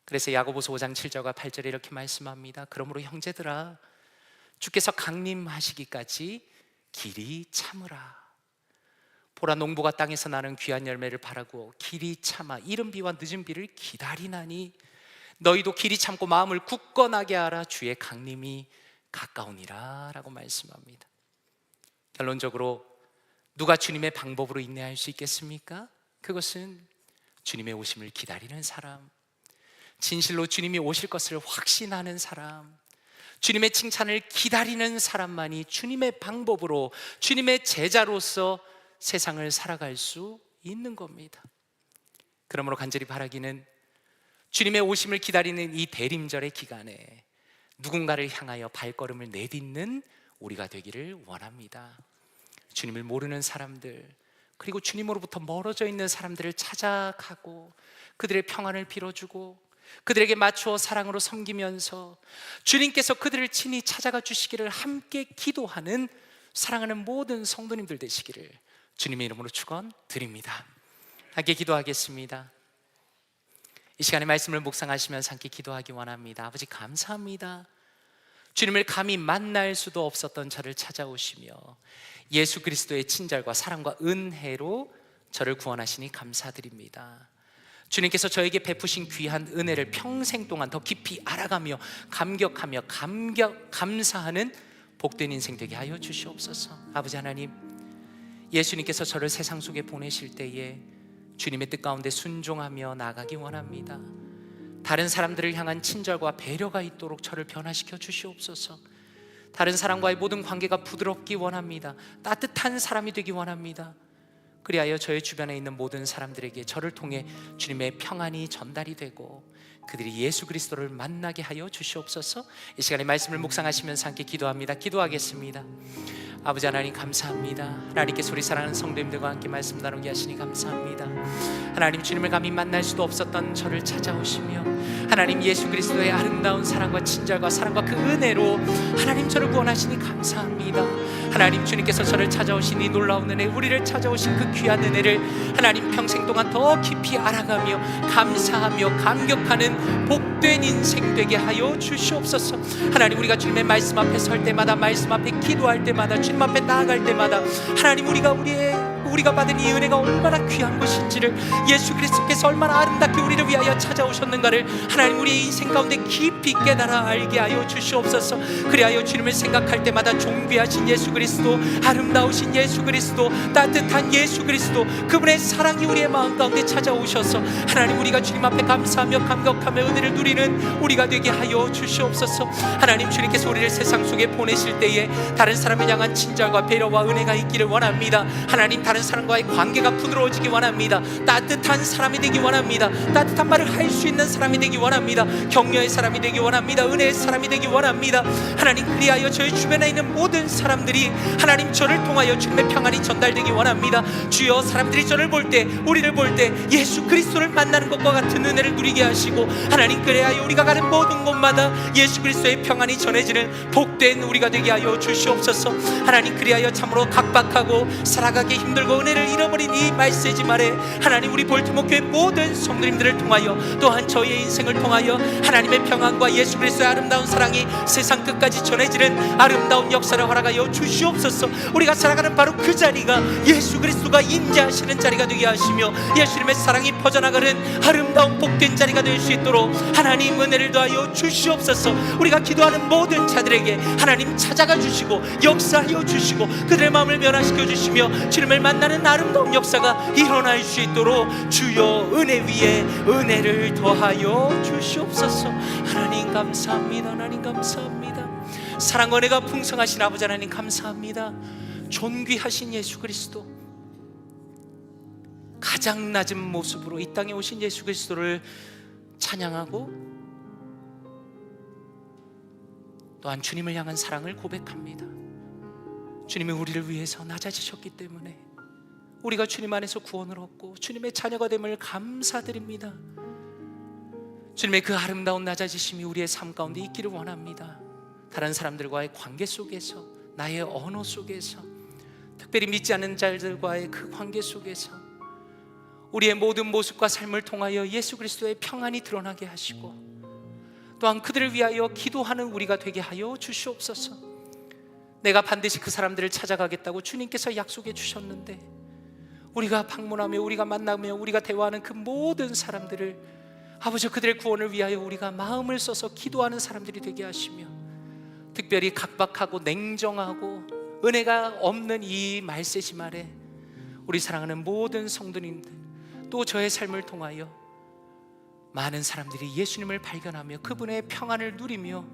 그래서 야고보서 5장 7절과 8절에 이렇게 말씀합니다. 그러므로 형제들아 주께서 강림하시기까지 길이 참으라. 보라, 농부가 땅에서 나는 귀한 열매를 바라고 길이 참아 이른 비와 늦은 비를 기다리나니 너희도 길이 참고 마음을 굳건하게 하라. 주의 강림이 가까우니라 라고 말씀합니다. 결론적으로 누가 주님의 방법으로 인내할 수 있겠습니까? 그것은 주님의 오심을 기다리는 사람, 진실로 주님이 오실 것을 확신하는 사람, 주님의 칭찬을 기다리는 사람만이 주님의 방법으로, 주님의 제자로서 세상을 살아갈 수 있는 겁니다. 그러므로 간절히 바라기는 주님의 오심을 기다리는 이 대림절의 기간에 누군가를 향하여 발걸음을 내딛는 우리가 되기를 원합니다. 주님을 모르는 사람들, 그리고 주님으로부터 멀어져 있는 사람들을 찾아가고 그들의 평안을 빌어주고 그들에게 맞추어 사랑으로 섬기면서 주님께서 그들을 친히 찾아가 주시기를 함께 기도하는 사랑하는 모든 성도님들 되시기를 주님의 이름으로 축원드립니다. 함께 기도하겠습니다. 이 시간에 말씀을 묵상하시면서 함께 기도하기 원합니다. 아버지, 감사합니다. 주님을 감히 만날 수도 없었던 저를 찾아오시며 예수 그리스도의 친절과 사랑과 은혜로 저를 구원하시니 감사드립니다. 주님께서 저에게 베푸신 귀한 은혜를 평생 동안 더 깊이 알아가며 감격하며 감사하는 복된 인생 되게 하여 주시옵소서. 아버지 하나님, 예수님께서 저를 세상 속에 보내실 때에 주님의 뜻 가운데 순종하며 나가기 원합니다. 다른 사람들을 향한 친절과 배려가 있도록 저를 변화시켜 주시옵소서. 다른 사람과의 모든 관계가 부드럽기 원합니다. 따뜻한 사람이 되기 원합니다. 그리하여 저의 주변에 있는 모든 사람들에게 저를 통해 주님의 평안이 전달이 되고 그들이 예수 그리스도를 만나게 하여 주시옵소서. 이 시간에 말씀을 묵상하시면서 함께 기도합니다. 기도하겠습니다. 아버지 하나님, 감사합니다. 하나님께서 우리 사랑하는 성도님들과 함께 말씀 나누게 하시니 감사합니다. 하나님, 주님을 감히 만날 수도 없었던 저를 찾아오시며 하나님 예수 그리스도의 아름다운 사랑과 친절과 사랑과 그 은혜로 하나님 저를 구원하시니 감사합니다. 하나님, 주님께서 저를 찾아오신 이 놀라운 은혜, 우리를 찾아오신 그 귀한 은혜를 하나님 평생 동안 더 깊이 알아가며 감사하며 감격하는 복된 인생 되게 하여 주시옵소서. 하나님, 우리가 주님의 말씀 앞에 설 때마다, 말씀 앞에 기도할 때마다, 주님 앞에 나아갈 때마다 하나님, 우리가 받은 이 은혜가 얼마나 귀한 것인지를, 예수 그리스도께서 얼마나 아름답게 우리를 위하여 찾아오셨는가를 하나님 우리의 인생 가운데 깊이 깨달아 알게 하여 주시옵소서. 그리하여 주님을 생각할 때마다 존귀하신 예수 그리스도, 아름다우신 예수 그리스도, 따뜻한 예수 그리스도, 그분의 사랑이 우리의 마음 가운데 찾아오셔서 하나님 우리가 주님 앞에 감사하며 감격하며 은혜를 누리는 우리가 되게 하여 주시옵소서. 하나님, 주님께서 우리를 세상 속에 보내실 때에 다른 사람을 향한 친절과 배려와 은혜가 있기를 원합니다. 하나님, 다른 사람과의 관계가 부드러워지기 원합니다. 따뜻한 사람이 되기 원합니다. 따뜻한 말을 할 수 있는 사람이 되기 원합니다. 격려의 사람이 되기 원합니다. 은혜의 사람이 되기 원합니다. 하나님, 그리하여 저희 주변에 있는 모든 사람들이 하나님 저를 통하여 주님의 평안이 전달되기 원합니다. 주여, 사람들이 저를 볼 때, 우리를 볼 때 예수 그리스도를 만나는 것과 같은 은혜를 누리게 하시고 하나님, 그래야 우리가 가는 모든 곳마다 예수 그리스도의 평안이 전해지는 복된 우리가 되게 하여 주시옵소서. 하나님, 그리하여 참으로 각박하고 살아가기 힘들고 은혜를 잃어버린 이 말세지 말에 하나님, 우리 볼트모 교회 모든 성도님들을 통하여, 또한 저희의 인생을 통하여 하나님의 평안과 예수 그리스도의 아름다운 사랑이 세상 끝까지 전해지는 아름다운 역사를 허락하여 주시옵소서. 우리가 살아가는 바로 그 자리가 예수 그리스도가 임재하시는 자리가 되게 하시며 예수님의 사랑이 퍼져나가는 아름다운 복된 자리가 될 수 있도록 하나님 은혜를 더하여 주시옵소서. 우리가 기도하는 모든 자들에게 하나님 찾아가 주시고 역사하여 주시고 그들의 마음을 변화시켜 주시며 주님을 만나는 아름다운 역사가 일어날 수 있도록 주여 은혜 위에 은혜를 더하여 주시옵소서. 하나님 감사합니다. 하나님 감사합니다. 사랑 은혜가 풍성하신 아버지 하나님 감사합니다. 존귀하신 예수 그리스도, 가장 낮은 모습으로 이 땅에 오신 예수 그리스도를 찬양하고 또한 주님을 향한 사랑을 고백합니다. 주님이 우리를 위해서 낮아지셨기 때문에 우리가 주님 안에서 구원을 얻고 주님의 자녀가 됨을 감사드립니다. 주님의 그 아름다운 낮아지심이 우리의 삶 가운데 있기를 원합니다. 다른 사람들과의 관계 속에서, 나의 언어 속에서, 특별히 믿지 않는 자들과의 그 관계 속에서 우리의 모든 모습과 삶을 통하여 예수 그리스도의 평안이 드러나게 하시고 또한 그들을 위하여 기도하는 우리가 되게 하여 주시옵소서. 내가 반드시 그 사람들을 찾아가겠다고 주님께서 약속해 주셨는데 우리가 방문하며 우리가 만나며 우리가 대화하는 그 모든 사람들을 아버지 그들의 구원을 위하여 우리가 마음을 써서 기도하는 사람들이 되게 하시며, 특별히 각박하고 냉정하고 은혜가 없는 이 말세지 말에 우리 사랑하는 모든 성도님들, 또 저의 삶을 통하여 많은 사람들이 예수님을 발견하며 그분의 평안을 누리며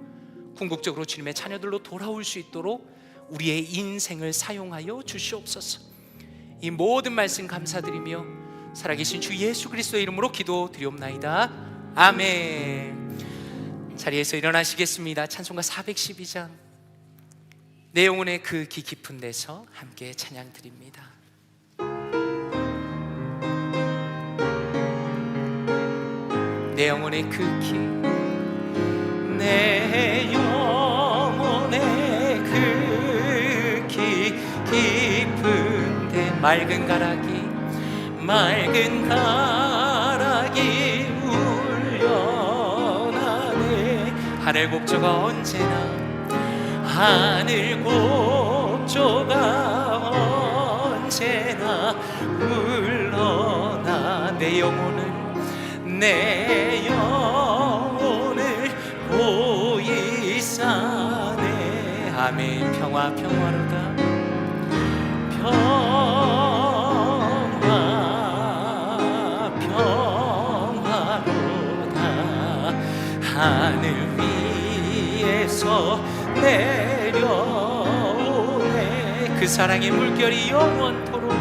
궁극적으로 주님의 자녀들로 돌아올 수 있도록 우리의 인생을 사용하여 주시옵소서. 이 모든 말씀 감사드리며 살아계신 주 예수 그리스도의 이름으로 기도드리옵나이다. 아멘. 자리에서 일어나시겠습니다. 찬송가 412장 내 영혼의 그 깊은 데서 함께 찬양드립니다. 내 영혼의 그 내 영혼의 그 깊은 데 맑은 가락이 울려나네. 하늘 곡조가 언제나 흘러나 내 영혼을 보이사네. 아멘. 평화로다 하늘 위에서 내려오네. 그 사랑의 물결이 영원토록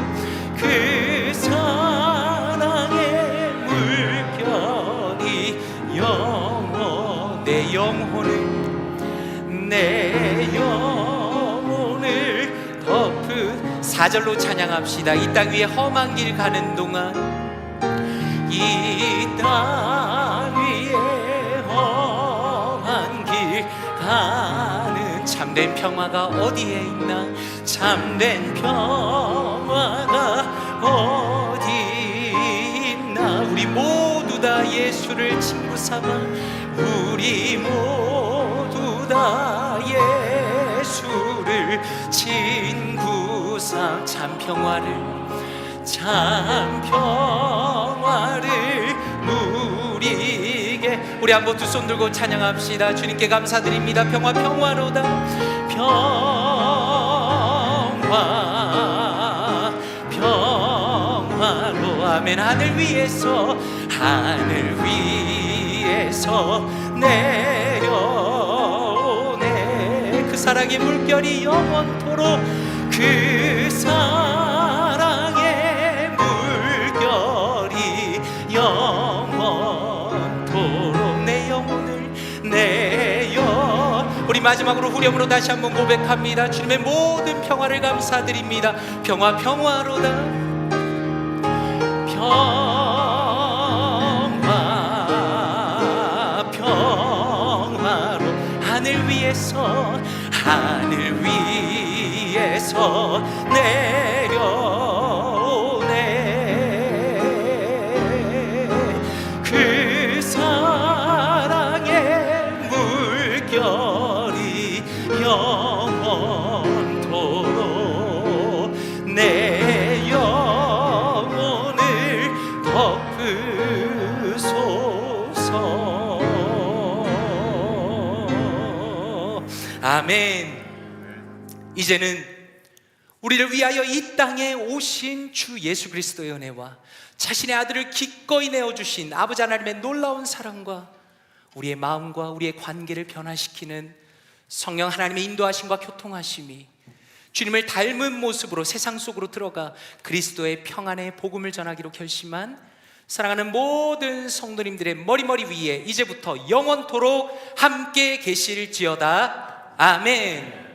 그 사랑의 물결이 내 영혼을 덮은 4절로 찬양합시다. 이 땅 위에 험한 길 가는 동안 이 땅 위에 험한 길 가는 참된 평화가 어디에 있나? 참된 평화가 어디 있나? 우리 모두 다 예수를 친구 삼아 우리 모두 다 예수를 친구 삼아 참 평화를 누리게. 우리 한번 두 손 들고 찬양합시다. 주님께 감사드립니다. 평화로다 평화로 아멘. 하늘 위에서 내려오네. 그 사랑의 물결이 영원토록 그 사랑의 물결이 영원토록 우리 마지막으로 후렴으로 다시 한번 고백합니다. 주님의 모든 평화를 감사드립니다. 평화로다 평화로 하늘 위에서 내려오네. 그 사랑의 물결이 영원토록 내 영혼을 덮으소서. 아멘. 이제는 우리를 위하여 이 땅에 오신 주 예수 그리스도의 은혜와 자신의 아들을 기꺼이 내어주신 아버지 하나님의 놀라운 사랑과 우리의 마음과 우리의 관계를 변화시키는 성령 하나님의 인도하심과 교통하심이 주님을 닮은 모습으로 세상 속으로 들어가 그리스도의 평안의 복음을 전하기로 결심한 사랑하는 모든 성도님들의 머리 위에 이제부터 영원토록 함께 계실지어다. 아멘.